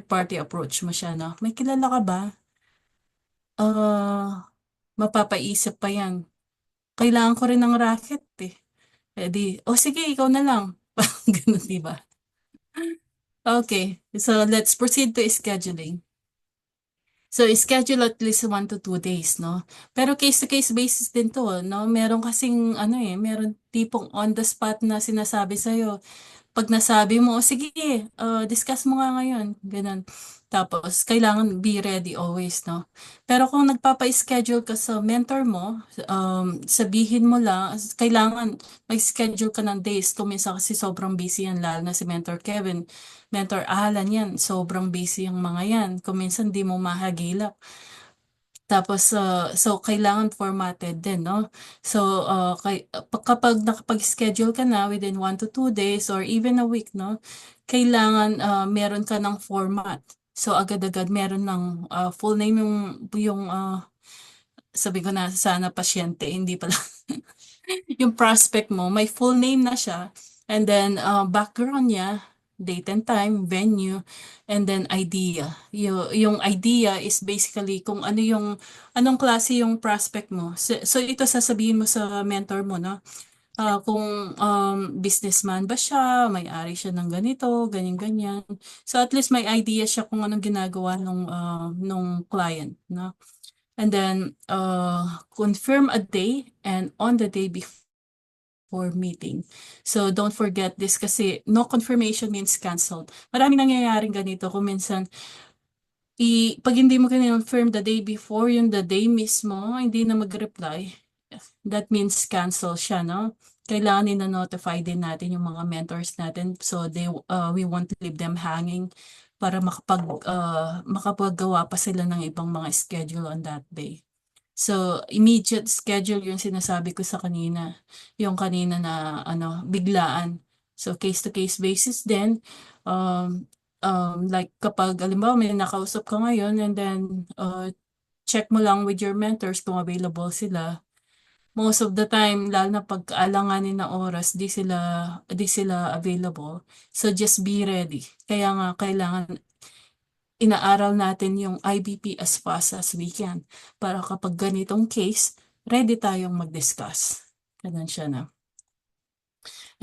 party approach mo siya, no? May kilala ka ba? Mapapaisip pa yan. Kailangan ko rin ng racket eh. Eh di, sige, ikaw na lang. Parang ganun, di ba? Okay, so let's proceed to scheduling. So, schedule at least 1 to 2 days, no? Pero case-to-case basis din to, no? Meron kasing, meron tipong on the spot na sinasabi sa'yo, pag nasabi mo, sige, discuss mo nga ngayon, ganun. Tapos, kailangan be ready always, no? Pero kung nagpapa-schedule ka sa mentor mo, sabihin mo lang, kailangan mag-schedule ka ng days. Kung minsan kasi sobrang busy yan, lalo na si Mentor Kevin, Mentor Alan yan, sobrang busy yung mga yan. Kung minsan di mo mahagilap. Tapos, so, kailangan formatted din, no? So, kapag nakapag-schedule ka na within 1 to 2 days or even a week, no? Kailangan meron ka ng format. So, agad-agad meron ng full name yung sabi ko na sana pasyente, hindi pala. Yung prospect mo, may full name na siya. And then, background niya, date and time, venue, and then idea. Yung idea is basically kung anong klase yung prospect mo. So ito sasabihin mo sa mentor mo, no? Kung businessman ba siya, may-ari siya ng ganito, ganyan-ganyan. So at least may idea siya kung anong ginagawa nung client, no? And then, confirm a day and on the day before meeting. So, don't forget this kasi no confirmation means canceled. Maraming nangyayaring ganito kung minsan, pag hindi mo confirm the day before, yung the day mismo, hindi na mag-reply, that means cancel siya, no? Kailangan na-notify din natin yung mga mentors natin so we won't leave them hanging para makapaggawa pa sila ng ibang mga schedule on that day. So, immediate schedule yung sinasabi ko sa kanina. Yung kanina na biglaan. So, case-to-case basis din. Like kapag, alimbawa, may nakausap ka ngayon and then check mo lang with your mentors kung available sila. Most of the time, lalo na pag alanganin na oras, di sila available. So, just be ready. Kaya nga, kailangan inaaral natin yung IBP as fast as we can para kapag ganitong case, ready tayong mag-discuss. Ganun siya na.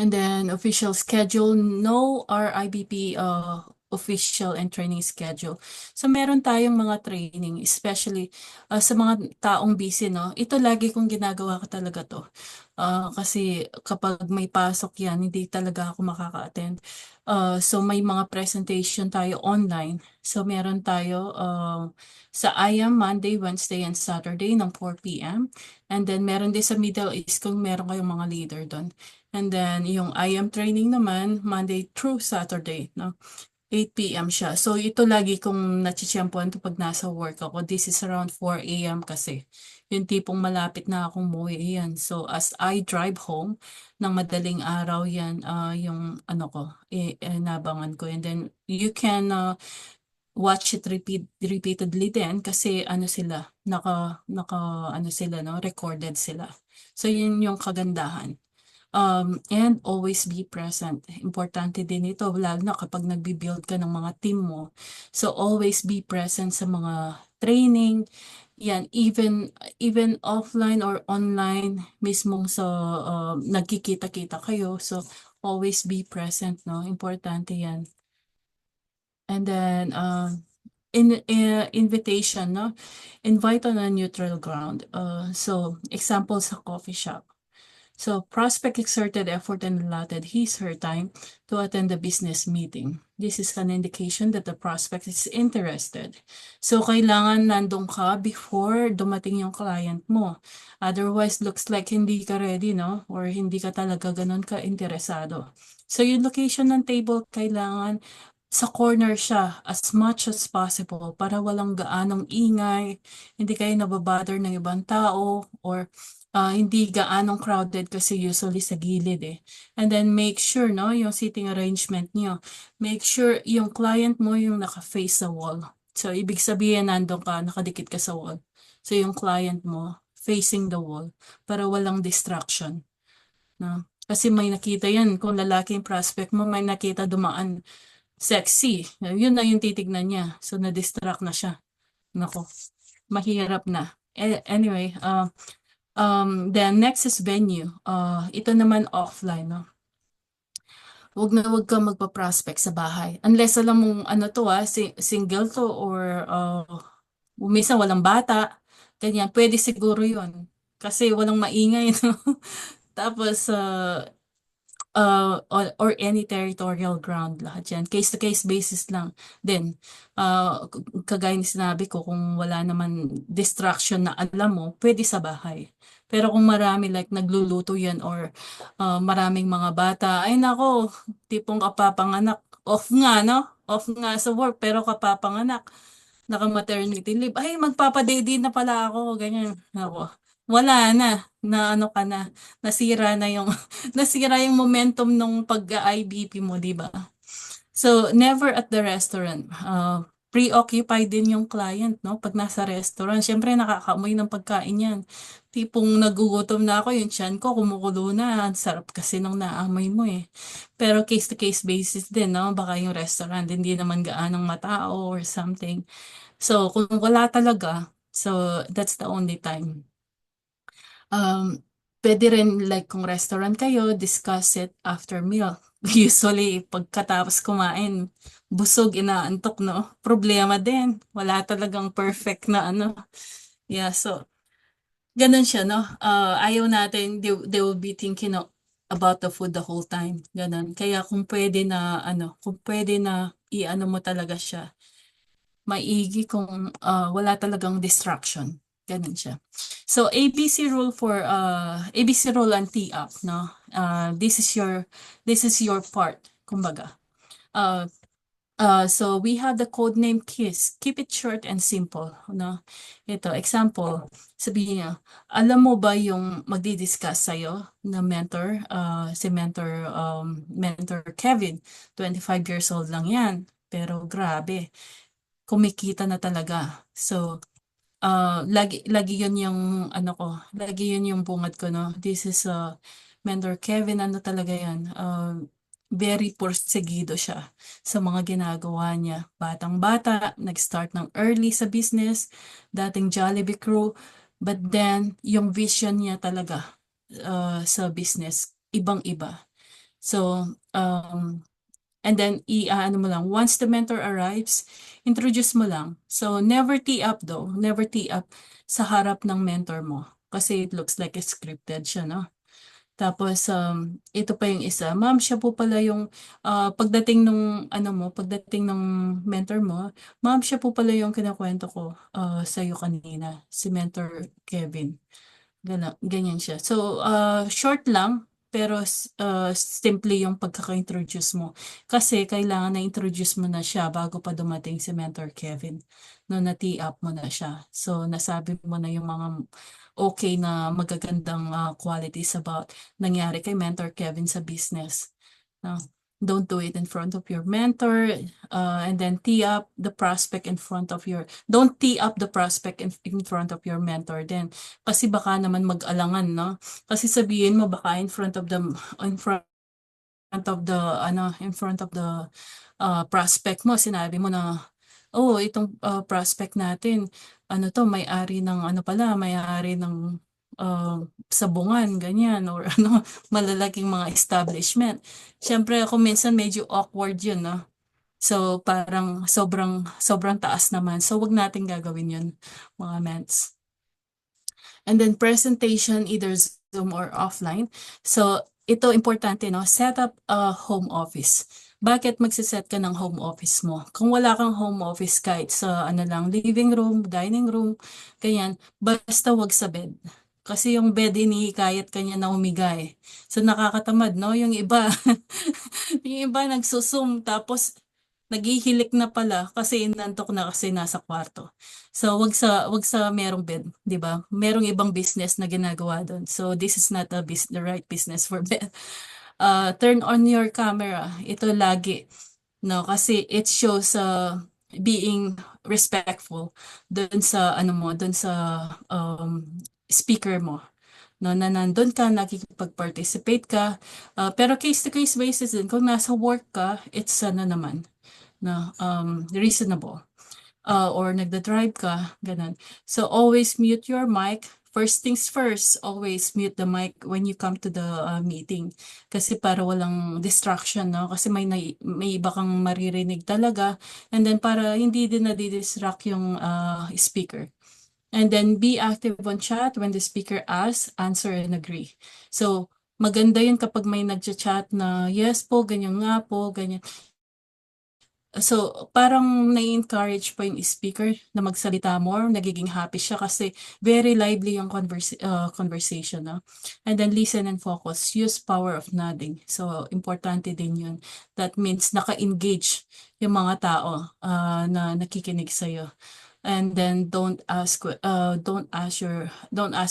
And then official schedule, no RIBP official and training schedule. So meron tayong mga training, especially sa mga taong busy, no? Ito lagi kong ginagawa ko talaga to. Kasi kapag may pasok yan, hindi talaga ako makaka-attend. So may mga presentation tayo online. So meron tayo sa IAM Monday, Wednesday, and Saturday ng 4 p.m. And then meron din sa Middle East kung meron kayong mga leader doon. And then yung IAM training naman, Monday through Saturday, no? 8 p.m. siya. So ito lagi kong nachichempuan to pag nasa work ako. This is around 4 a.m. kasi. Yung tipong malapit na akong umuwi yan. So as I drive home, ng madaling araw yan, yung ano ko, nabangan ko. And then you can watch it repeatedly din kasi ano sila, ano sila, no? Recorded sila. So yun yung kagandahan. And always be present. Importante din ito, lalo na kapag nagbi-build ka ng mga team mo. So always be present sa mga training, yan, even offline or online, mismong sa nagkikita-kita kayo. So always be present, no? Importante yan. And then, invitation, no? Invite on a neutral ground. So example sa coffee shop. So prospect exerted effort and allotted his her time to attend the business meeting. This is an indication that the prospect is interested. So kailangan nandun ka before dumating yung client mo. Otherwise, looks like hindi ka ready, no? Or hindi ka talaga ganun ka interesado. So yung location ng table, kailangan sa corner siya as much as possible para walang gaanong ingay, hindi kayo nababother ng ibang tao, or hindi gaanong crowded kasi usually sa gilid eh. And then make sure, no, yung seating arrangement niyo. Make sure yung client mo yung naka-face sa wall. So, ibig sabihin nandun ka, nakadikit ka sa wall. So, yung client mo facing the wall para walang distraction. No? Kasi may nakita yan, kung lalaki yung prospect mo, may nakita dumaan sexy. Yun na yung titignan niya. So, na-distract na siya. Nako, mahirap na. Anyway, then next is venue. Ito naman offline, no? Huwag ka magpa-prospect sa bahay. Unless alam mong ano to single to or minsan walang bata. Ganyan, pwede siguro yun. Kasi walang maingay, no? Tapos, or any territorial ground, lahat yan. Case-to-case basis lang. Then, kagaya ni sinabi ko, kung wala naman distraction na alam mo, pwede sa bahay. Pero kung marami, like nagluluto yan or maraming mga bata, ay nako, tipong kapapanganak. Off nga, no? Off nga sa work, pero kapapanganak. Naka-maternity leave. Ay, magpapadede na pala ako. Ganyan. Ako. Wala na ano ka na, nasira na yung nasira yung momentum nung pag-IBP mo, di ba? So, never at the restaurant. Preoccupied din yung client, no? Pag nasa restaurant, syempre nakakaamoy ng pagkain yan. Tipong nagugutom na ako, yung tiyan ko kumukulo na. Ang sarap kasi nung naamoy mo eh. Pero case-to-case basis din, no? Baka yung restaurant, hindi naman gaanong matao or something. So, kung wala talaga, so that's the only time. Pwede rin like kung restaurant kayo, discuss it after meal. Usually, pagkatapos kumain, busog, inaantok, no? Problema din. Wala talagang perfect na ano. Yeah, so, ganun siya, no? Ayaw natin, they will be thinking about the food the whole time. Ganun. Kaya kung pwede na, kung pwede na i-ano mo talaga siya, maigi kung wala talagang distraction. Ganun siya. So ABC rule for ABC rule and T-up, no? This is your part, kumbaga. So we have the code name KISS. Keep it short and simple, no? Ito, example, sabihin niya, alam mo ba yung magdi-discuss sa'yo na mentor, si mentor Kevin, 25 years old lang yan, pero grabe, kumikita na talaga. So, lagi yun yung lagi yun yung bungad ko, no? This is mentor Kevin, ano talaga yan? very porsegido siya sa mga ginagawa niya. Batang-bata, nag-start ng early sa business, dating Jollibee crew, but then yung vision niya talaga sa business, ibang-iba. So, and then ano mo lang, once the mentor arrives, introduce mo lang. So, never tee up though, never tee up sa harap ng mentor mo. Kasi it looks like it's scripted siya, no? Tapos, ito pa yung isa. Ma'am, siya po pala yung pagdating nung pagdating ng mentor mo, ma'am, siya po pala yung kinakwento ko sa iyo kanina, si Mentor Kevin. Ganyan siya. So, short lang, pero simple yung pagkaka-introduce mo. Kasi kailangan na-introduce mo na siya bago pa dumating si Mentor Kevin. No, na-tee up mo na siya. So, nasabi mo na yung mga okay na magagandang qualities about nangyari kay Mentor Kevin sa business. No? Don't do it in front of your mentor, and then tee up the prospect in front of your, don't tee up the prospect in front of your mentor then. Kasi baka naman mag-alangan, no? Kasi sabihin mo baka in front of the, in front of the, in front of the prospect mo, sinabi mo na, oh, itong prospect natin, may-ari ng may-ari ng sabungan, ganyan, or malalaking mga establishment. Siyempre, ako minsan medyo awkward yun, no? So, parang sobrang taas naman. So, wag natin gagawin yun, mga ments. And then presentation, either Zoom or offline. So, ito importante, no? Set up a home office. Bakit magsiset ka ng home office mo? Kung wala kang home office kahit sa living room, dining room, ganyan, basta wag sa bed. Kasi yung bed, hinihikayat kanya na umiga eh. So nakakatamad, no? Yung iba, yung iba nagsusum tapos naghihilik na pala kasi inantok na kasi nasa kwarto. So wag sa merong bed, 'di ba? Merong ibang business na ginagawa doon. So this is not the right business for bed. Turn on your camera. Ito lagi, no? Kasi it shows being respectful doon sa doon sa speaker mo, no, na nandun ka, nakikipag-participate ka, pero case-to-case basis din, kung nasa work ka, it's naman, na reasonable. Or nagda-drive ka, ganun. So always mute your mic. First things first, always mute the mic when you come to the meeting. Kasi para walang distraction, no? Kasi may iba kang maririnig talaga. And then para hindi din nadidistract yung speaker. And then be active on chat when the speaker asks, answer and agree. So maganda yun kapag may nagchat na yes po, ganyan nga po, ganyan. So, parang nai-encourage pa yung speaker na magsalita more, nagiging happy siya kasi very lively yung conversation. No? And then listen and focus. Use power of nodding. So, importante din yun. That means naka-engage yung mga tao na nakikinig sa'yo. And then don't ask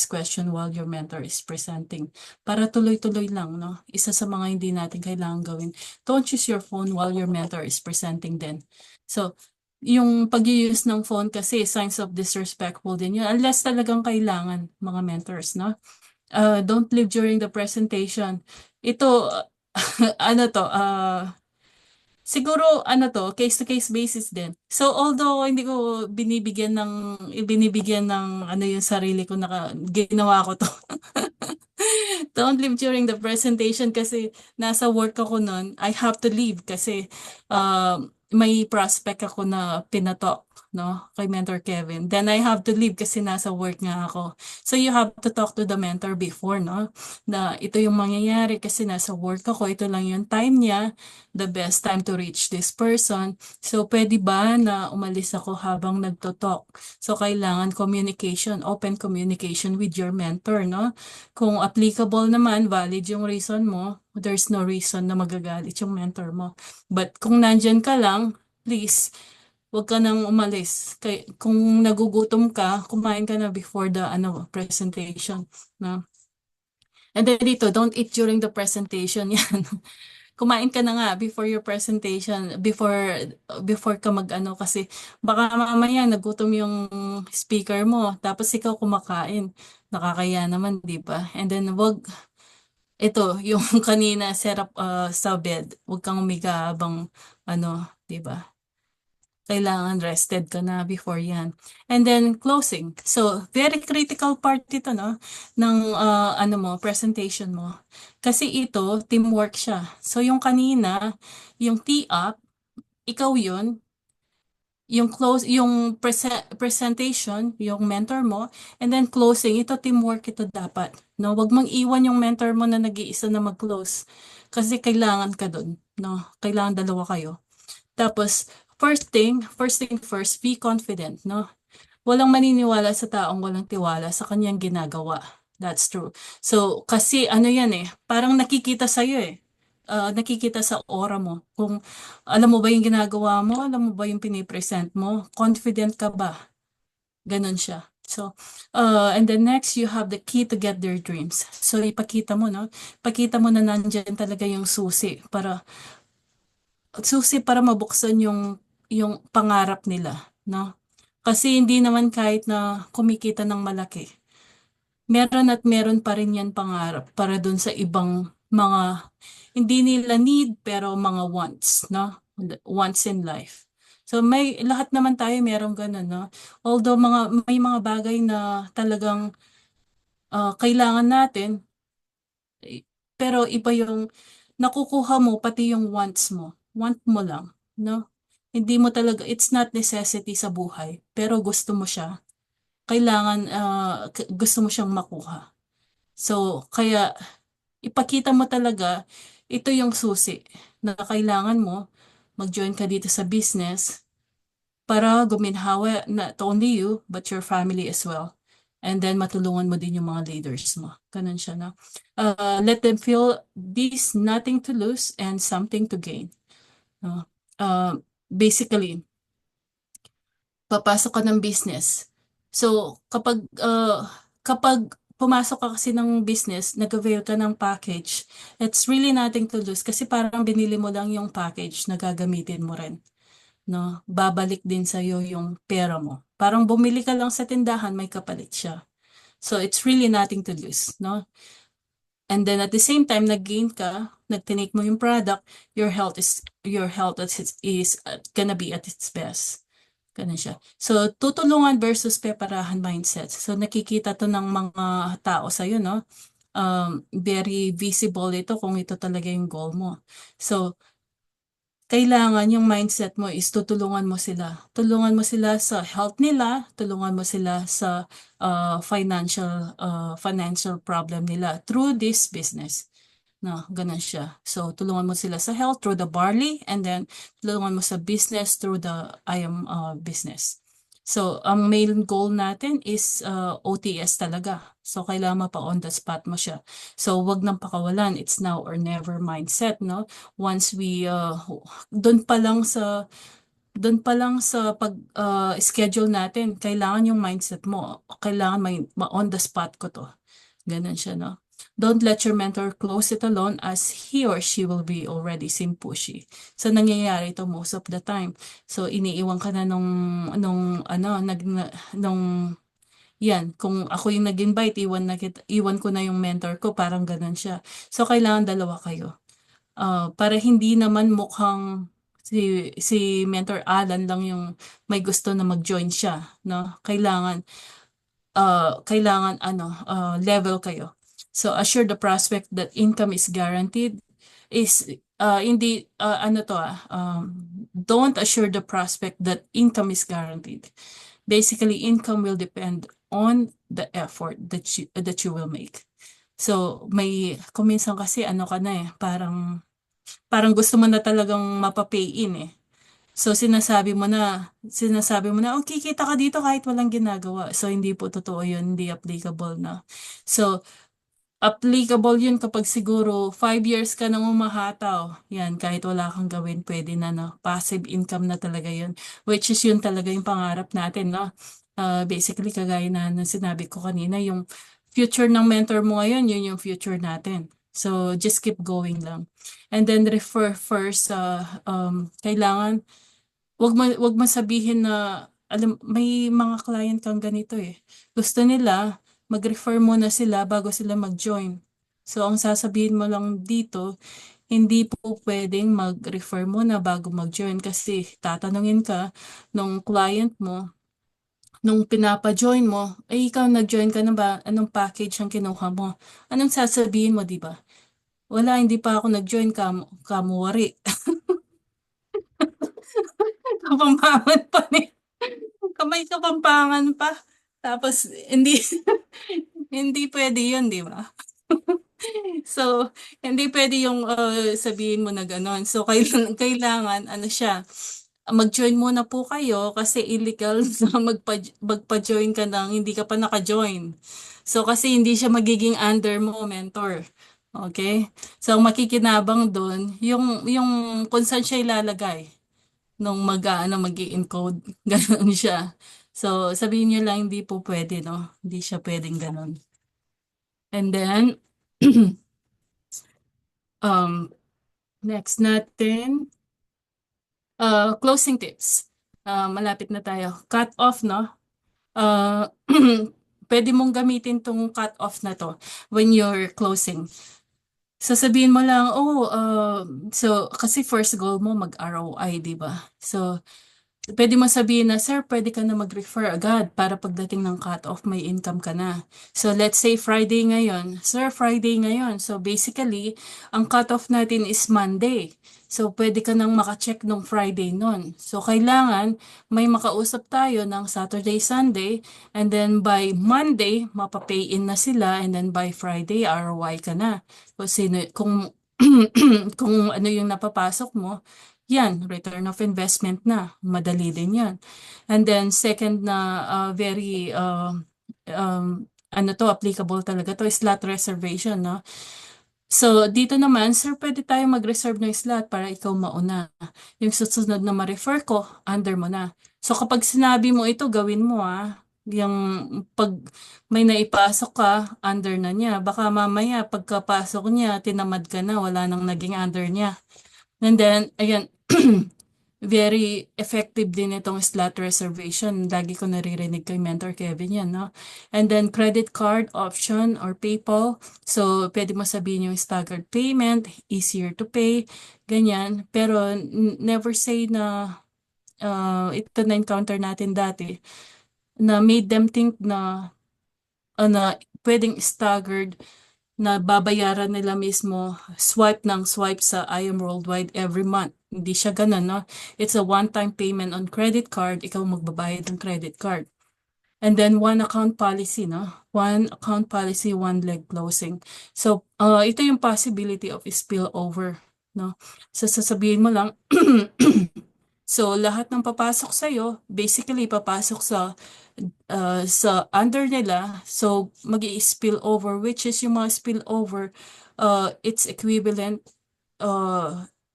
question while your mentor is presenting. Para tuloy-tuloy lang, no? Isa sa mga hindi natin kailangan gawin. Don't use your phone while your mentor is presenting then. So, yung pag-use ng phone kasi signs of disrespectful din yun. Unless talagang kailangan, mga mentors, no? Don't leave during the presentation. Ito, siguro case to case basis din. So although hindi ko binibigyan ng yung sarili ko na ginawa ko to. Don't leave during the presentation kasi nasa work ako noon. I have to leave kasi may prospect ako na pinatalk, no, kay Mentor Kevin. Then I have to leave kasi nasa work nga ako. So you have to talk to the mentor before, no, na ito yung mangyayari kasi nasa work ako. Ito lang yung time niya, the best time to reach this person. So pwede ba na umalis ako habang nagto-talk? So kailangan communication, open communication with your mentor, no? Kung applicable naman, valid yung reason mo, there's no reason na magagalit yung mentor mo. But kung nandyan ka lang, please, huwag ka nang umalis. Kung nagugutom ka, kumain ka na before the presentation. No? And then dito, don't eat during the presentation. Yan. Kumain ka na nga before your presentation, before ka kasi baka mamaya nagutom yung speaker mo, tapos ikaw kumakain. Nakakaya naman, di ba? And then ito, yung kanina set up sa bed, huwag kang umiga habang ano, 'di ba? Kailangan rested ka na before yan. And then closing. So, very critical part ito, no, ng ano mo, presentation mo. Kasi ito, teamwork siya. So, yung kanina, yung tee up, ikaw yun, yung close, yung presentation, yung mentor mo, and then closing, ito teamwork ito dapat. No, wag mong iwan yung mentor mo na nag-iisa na mag-close. Kasi kailangan ka dun, no? Kailangan dalawa kayo. Tapos, first thing first, be confident, no? Walang maniniwala sa taong walang tiwala sa kanyang ginagawa. That's true. So, kasi ano yan eh, parang nakikita sa'yo eh. Nakikita sa aura mo. Kung alam mo ba yung ginagawa mo, alam mo ba yung pinipresent mo, confident ka ba? Ganon siya. So, and then next, you have the key to get their dreams. So, ipakita mo, no? Pakita mo na nandyan talaga yung susi para mabuksan yung pangarap nila, no? Kasi hindi naman kahit na kumikita ng malaki, meron at meron pa rin yan pangarap para dun sa ibang mga hindi nila need pero mga wants, no? Wants in life. So may lahat naman tayo merong ganun, no? Although may mga bagay na talagang kailangan natin, pero iba yung nakukuha mo pati yung wants mo. Want mo lang, no? Hindi mo talaga, it's not necessity sa buhay, pero gusto mo siya. Kailangan, gusto mo siyang makuha. So, kaya ipakita mo talaga, ito yung susi na kailangan mo mag-join ka dito sa business para guminhawa not only you, but your family as well. And then matulungan mo din yung mga leaders mo. Ganun siya, no? Let them feel this nothing to lose and something to gain. No? Basically, papasok ka ng business. So, kapag pumasok ka kasi ng business, nag-avail ka ng package, it's really nothing to lose kasi parang binili mo lang yung package na gagamitin mo rin. No? Babalik din sa'yo yung pera mo. Parang bumili ka lang sa tindahan, may kapalit siya. So, it's really nothing to lose. No? And then at the same time, nag-gain ka, nag-tinake mo yung product, your health is gonna be at its best. Ganun siya. So, tutulungan versus preparahan mindset. So, nakikita to ng mga tao sa'yo, no? Very visible ito kung ito talaga yung goal mo. So, kailangan yung mindset mo is tutulungan mo sila. Tulungan mo sila sa health nila, tulungan mo sila sa financial problem nila through this business. No, ganun siya. So, tulungan mo sila sa health through the barley and then tulungan mo sa business through the IM business. So, ang main goal natin is OTS talaga. So, kailangan mapa on the spot mo siya. So, wag nang pakawalan. It's now or never mindset, no? Once we, doon pa lang sa pag-schedule natin, kailangan yung mindset mo. Kailangan on the spot ko to. Ganun siya, no? Don't let your mentor close it alone as he or she will be already seem pushy. So, nangyayari ito most of the time. So, iniiwan ka na yan, kung ako yung nag-invite, iwan ko na yung mentor ko, parang ganun siya. So, kailangan dalawa kayo. Para hindi naman mukhang si Mentor Alan lang yung may gusto na mag-join siya, no? Kailangan level kayo. So assure the prospect that income is guaranteed is hindi don't assure the prospect that income is guaranteed. Basically, income will depend on the effort that you will make. So kuminsan kasi ka na eh, parang gusto mo na talagang mapapay in eh. So sinasabi mo na, oh, kikita ka dito kahit walang ginagawa. So hindi po totoo yun, hindi applicable na. So applicable yun kapag siguro 5 years ka nang umahataw. Yan, kahit wala kang gawin, pwede na, no? Passive income na talaga yun. Which is yun talaga yung pangarap natin, no? Basically, kagaya na sinabi ko kanina, yung future ng mentor mo ngayon, yun yung future natin. So, just keep going lang. And then refer first, kailangan, wag mo sabihin na, alam, may mga client kang ganito eh. Gusto nila, mag-refer muna sila bago sila mag-join. So, ang sasabihin mo lang dito, hindi po pwedeng mag-refer muna bago mag-join kasi tatanungin ka nung client mo, nung pinapa-join mo, ay ikaw nag-join ka na ba? Anong package ang kinuha mo? Anong sasabihin mo, di ba? Wala, hindi pa ako nag-join, kamuwari. Kapampangan pa ni. Kamay kapampangan pa. Tapos, hindi, hindi pwede yun, di ba? So, hindi pwede yung sabihin mo na gano'n. So, kailangan, ano siya, mag-join muna po kayo kasi illegal na magpa-join ka nang hindi ka pa naka-join. So, kasi hindi siya magiging under mo, mentor. Okay? So, ang makikinabang doon, yung kung saan siya ilalagay nung mag-i-encode. Ganon siya. So, sabihin niyo lang, hindi po pwede, no? Hindi siya pwedeng ganon. And then, um, next natin, closing tips. Malapit na tayo. Cut off, no? Uh, pwede mong gamitin tong cut off na to when you're closing. Sasabihin mo lang, oh, so, kasi first goal mo mag-ROI, di ba? So, pwede mo sabihin na, sir, pwede ka na mag-refer agad para pagdating ng cut-off, may income ka na. So, let's say Friday ngayon. Sir, Friday ngayon. So, basically, ang cut-off natin is Monday. So, pwede ka nang makacheck nung Friday nun. So, kailangan may makausap tayo ng Saturday, Sunday, and then by Monday, mapapay in na sila, and then by Friday, ROI ka na. Kung, kung ano yung napapasok mo, yan, return of investment na. Madali din yan. And then second na very ano to, applicable talaga to, is slot reservation, no? So, dito naman, sir, pwede tayo mag-reserve ng slot para ikaw mauna. Yung susunod na ma-refer ko, under mo na. So, kapag sinabi mo ito, gawin mo Yung pag may naipasok ka, under na niya. Baka mamaya, pagkapasok niya, tinamad ka na, wala nang naging under niya. And then, ayan, very effective din itong slot reservation. Lagi ko naririnig kay Mentor Kevin yan, no? And then, credit card option or PayPal. So, pwede mo sabihin yung staggered payment, easier to pay, ganyan. Pero, never say na ito na-encounter natin dati, na made them think na pwedeng staggered na babayaran nila mismo swipe ng swipe sa IM Worldwide every month. Hindi siya ganun, no? It's a one-time payment on credit card. Ikaw magbabayad ng credit card. And then one account policy, no? One account policy, one leg closing. So, ito yung possibility of spillover, no? So, sasabihin mo lang, so lahat ng papasok sa'yo, basically papasok sa under nila, so mag-i-spill over, which is yung mga spill over, it's equivalent,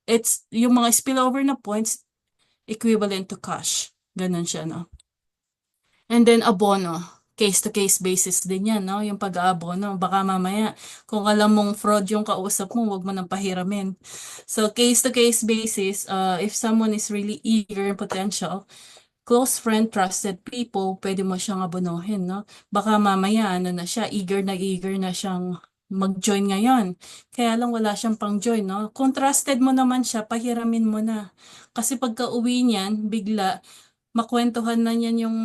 it's yung mga spill over na points equivalent to cash. Ganun siya, no? And then abono, case-to-case basis din yan, no? Yung pag-aabono, baka mamaya, kung alam mong fraud yung kausap mo, wag mo nang pahiramin. So, case-to-case basis, if someone is really eager and potential, close friend, trusted people, pwede mo siyang abonohin, no? Baka mamaya, ano na siya, eager na siyang mag-join ngayon. Kaya lang wala siyang pang-join, no? Kung trusted mo naman siya, pahiramin mo na. Kasi pagka uwi niyan, bigla, makwentuhan na niyan yung,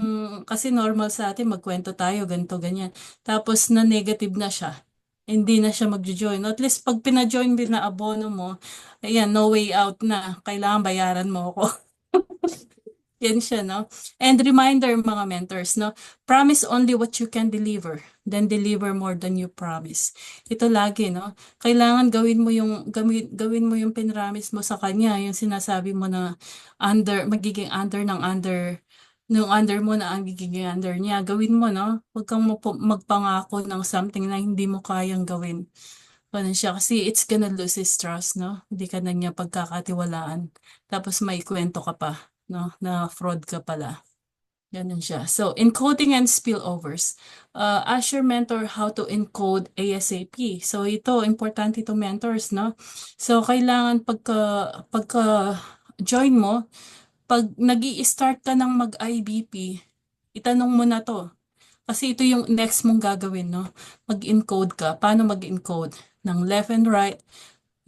kasi normal sa atin, magkwento tayo, ganito, ganyan. Tapos na negative na siya. Hindi na siya mag-join. At least pag pina-join din na abono mo, ayan, no way out na. Kailangan bayaran mo ako. Yan siya, no? And reminder, mga mentors, no? Promise only what you can deliver, then deliver more than you promise. Ito lagi, no? Kailangan gawin mo yung pinramis mo sa kanya, yung sinasabi mo na magiging under ng under, nung under mo na ang giging under niya. Gawin mo, no? Huwag kang magpangako ng something na hindi mo kayang gawin. Ganun siya. Kasi it's gonna lose his trust, no? Hindi ka na niya pagkakatiwalaan. Tapos may kwento ka pa, no? Na fraud ka pala. Ganun siya. So, encoding and spillovers. Ask your mentor how to encode ASAP. So, ito, importante ito mentors, no? So, kailangan pagka join mo, pag nag-i-start ka ng mag-IBP, itanong mo na to. Kasi ito yung next mong gagawin, no? Mag-encode ka. Paano mag-encode? ng left and right,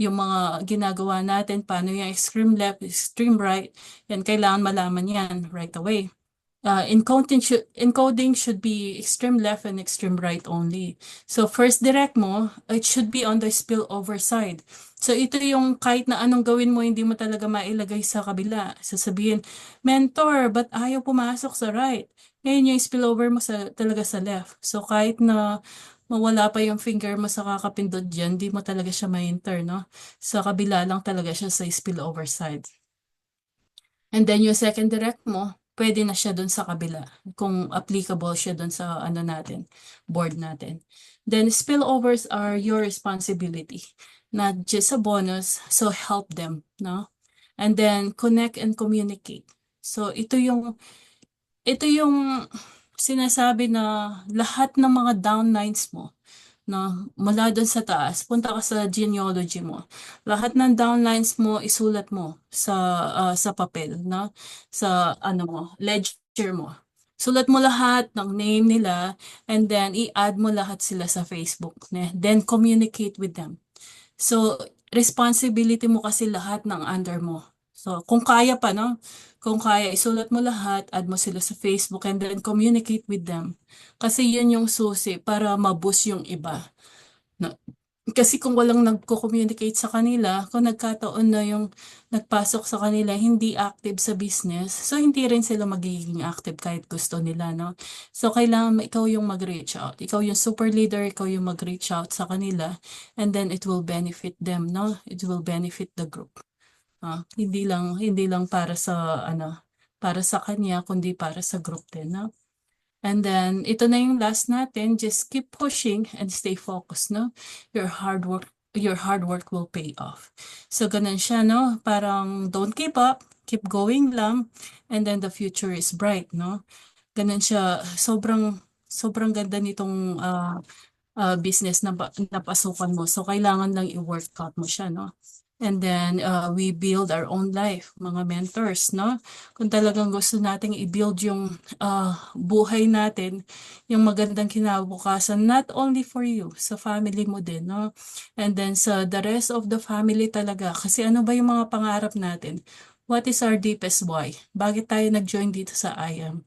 yung mga ginagawa natin, paano yung extreme left, extreme right, yan kailangan malaman yan right away. Encoding should be extreme left and extreme right only. So first direct mo, it should be on the spillover side. So ito yung kahit na anong gawin mo, hindi mo talaga mailagay sa kabila. Sasabihin, mentor, but ayaw pumasok sa right? Ngayon yung spillover mo talaga sa left. So kahit na mawala pa yung finger mo sa kakapindot dyan, di mo talaga siya ma-enter, no? Sa kabila lang talaga siya sa spillover side. And then yung second direct mo, pwede na siya dun sa kabila kung applicable siya dun sa ano natin, board natin. Then spillovers are your responsibility, not just a bonus, so help them, no? And then connect and communicate. So ito yung sinasabi na lahat ng mga downlines mo, no, mula doon sa taas, punta ka sa genealogy mo. Lahat ng downlines mo, isulat mo sa papel, no? Sa ano mo, ledger mo. Sulat mo lahat ng name nila and then i-add mo lahat sila sa Facebook. Then communicate with them. So, responsibility mo kasi lahat ng under mo. So, kung kaya pa, no? Kung kaya, isulat mo lahat, add mo sila sa Facebook, and then communicate with them. Kasi yun yung susi para ma-boost yung iba. No? Kasi kung walang nagko-communicate sa kanila, kung nagkataon na yung nagpasok sa kanila hindi active sa business, so hindi rin sila magiging active kahit gusto nila, no? So kailangan ikaw yung mag-reach out. Ikaw yung super leader, ikaw yung mag-reach out sa kanila, and then it will benefit them, no? It will benefit the group. Hindi lang para sa para sa kanya kundi para sa group din, no? And then ito na yung last natin, just keep pushing and stay focused, no? Your hard work will pay off. So ganun siya, no? Parang don't give up, keep going lang, and then the future is bright, no? Ganun siya, sobrang ganda nitong business na napasukan mo. So kailangan lang i-workout mo siya, no? And then we build our own life, mga mentors, no? Kung talagang gusto nating i-build yung buhay natin, yung magandang kinabukasan, not only for you, sa family mo din, no? And then sa the rest of the family talaga. Kasi ano ba yung mga pangarap natin? What is our deepest why? Bakit tayo nag-join dito sa IAM?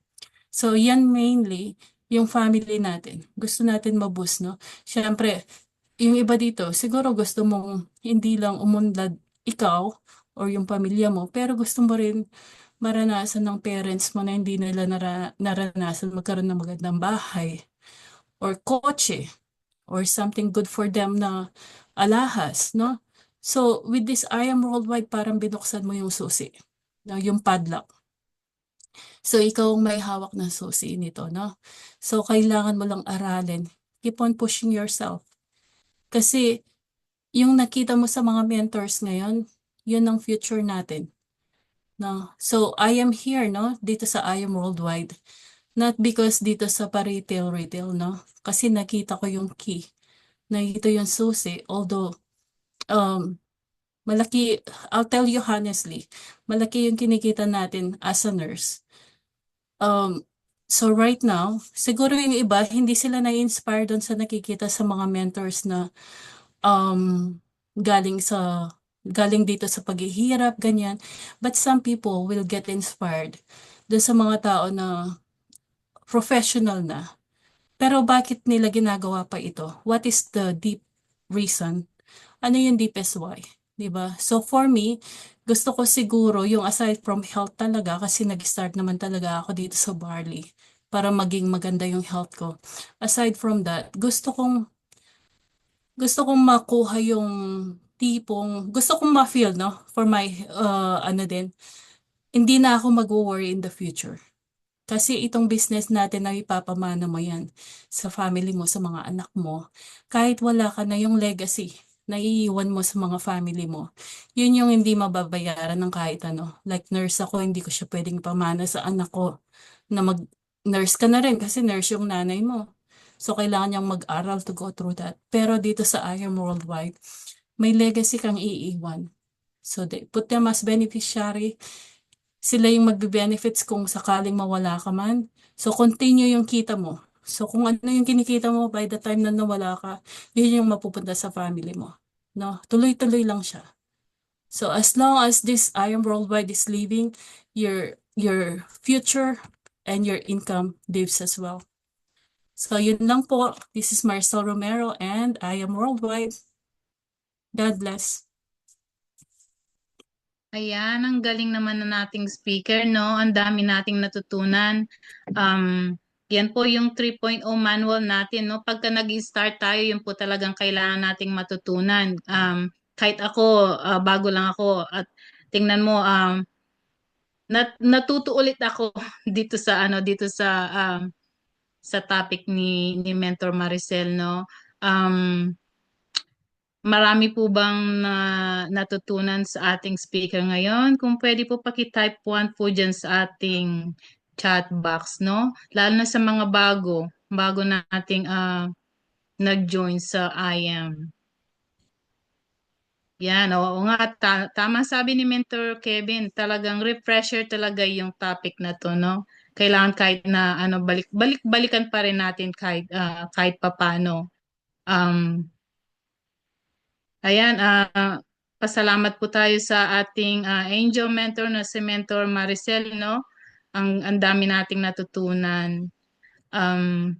So yan mainly, yung family natin. Gusto natin ma-boost, no? Siyempre, yung iba dito, siguro gusto mong hindi lang umunlad ikaw or yung pamilya mo, pero gusto mo rin maranasan ng parents mo na hindi nila naranasan magkaroon ng magandang bahay or kotse or something good for them na alahas, no? So, with this I am worldwide, parang binuksan mo yung susi, no? Yung padlock. So, ikaw ang may hawak ng susi nito, no? So, kailangan mo lang aralin. Keep on pushing yourself. Kasi, yung nakita mo sa mga mentors ngayon, yun ang future natin. No? So, I am here, no? Dito sa I am worldwide. Not because dito sa pa-retail, no? Kasi nakita ko yung key. Nakita yung susi. Although, malaki, I'll tell you honestly, malaki yung kinikita natin as a nurse. So right now, siguro yung iba, hindi sila na-inspire doon sa nakikita sa mga mentors na galing dito sa paghihirap, ganyan. But some people will get inspired doon sa mga tao na professional na. Pero bakit nila ginagawa pa ito? What is the deep reason? Ano yung deepest why? Diba? So for me, gusto ko siguro yung aside from health talaga kasi nag-start naman talaga ako dito sa Barley para maging maganda yung health ko. Aside from that, gusto kong makuha yung gusto kong ma-feel, no? For my, hindi na ako mag-worry in the future. Kasi itong business natin na ipapamana mo yan sa family mo, sa mga anak mo, kahit wala ka na yung legacy na iiwan mo sa mga family mo, yun yung hindi mababayaran ng kahit ano. Like nurse ako, hindi ko siya pwedeng pamana sa anak ko na nurse ka na rin kasi nurse yung nanay mo. So, kailangan niyang mag-aral to go through that. Pero dito sa I Am Worldwide, may legacy kang iiwan. So, they put them as beneficiary. Sila yung magbe-benefits kung sakaling mawala ka man. So, continue yung kita mo. So kung ano yung kinikita mo by the time na nawala ka, yun yung mapupunta sa family mo. No, tuloy-tuloy lang siya. So as long as this I am worldwide is living, your future and your income lives as well. So yun lang po. This is Marcel Romero and I am worldwide. God bless. Ayan, ang galing naman na nating speaker, no? Ang dami nating natutunan. Yan po yung 3.0 manual natin, no? Pagka nag-start tayo, yun po talagang kailangan nating matutunan. Kahit ako, bago lang ako at tingnan mo, natuto ulit ako dito sa topic ni Mentor Maricel, no? Um, Marami po bang natutunan sa ating speaker ngayon? Kung pwede po paki-type 1 po dyan sa ating chat box, no? Lalo na sa mga bago nating nag-join sa IM. Yan, oo nga, tama sabi ni Mentor Kevin, talagang refresher talaga yung topic na to, no? Kailangan kahit na balikan pa rin natin kahit papano. Um, Ayan, pasalamat po tayo sa ating angel mentor na si Mentor Maricel, no? Ang dami nating natutunan. Um,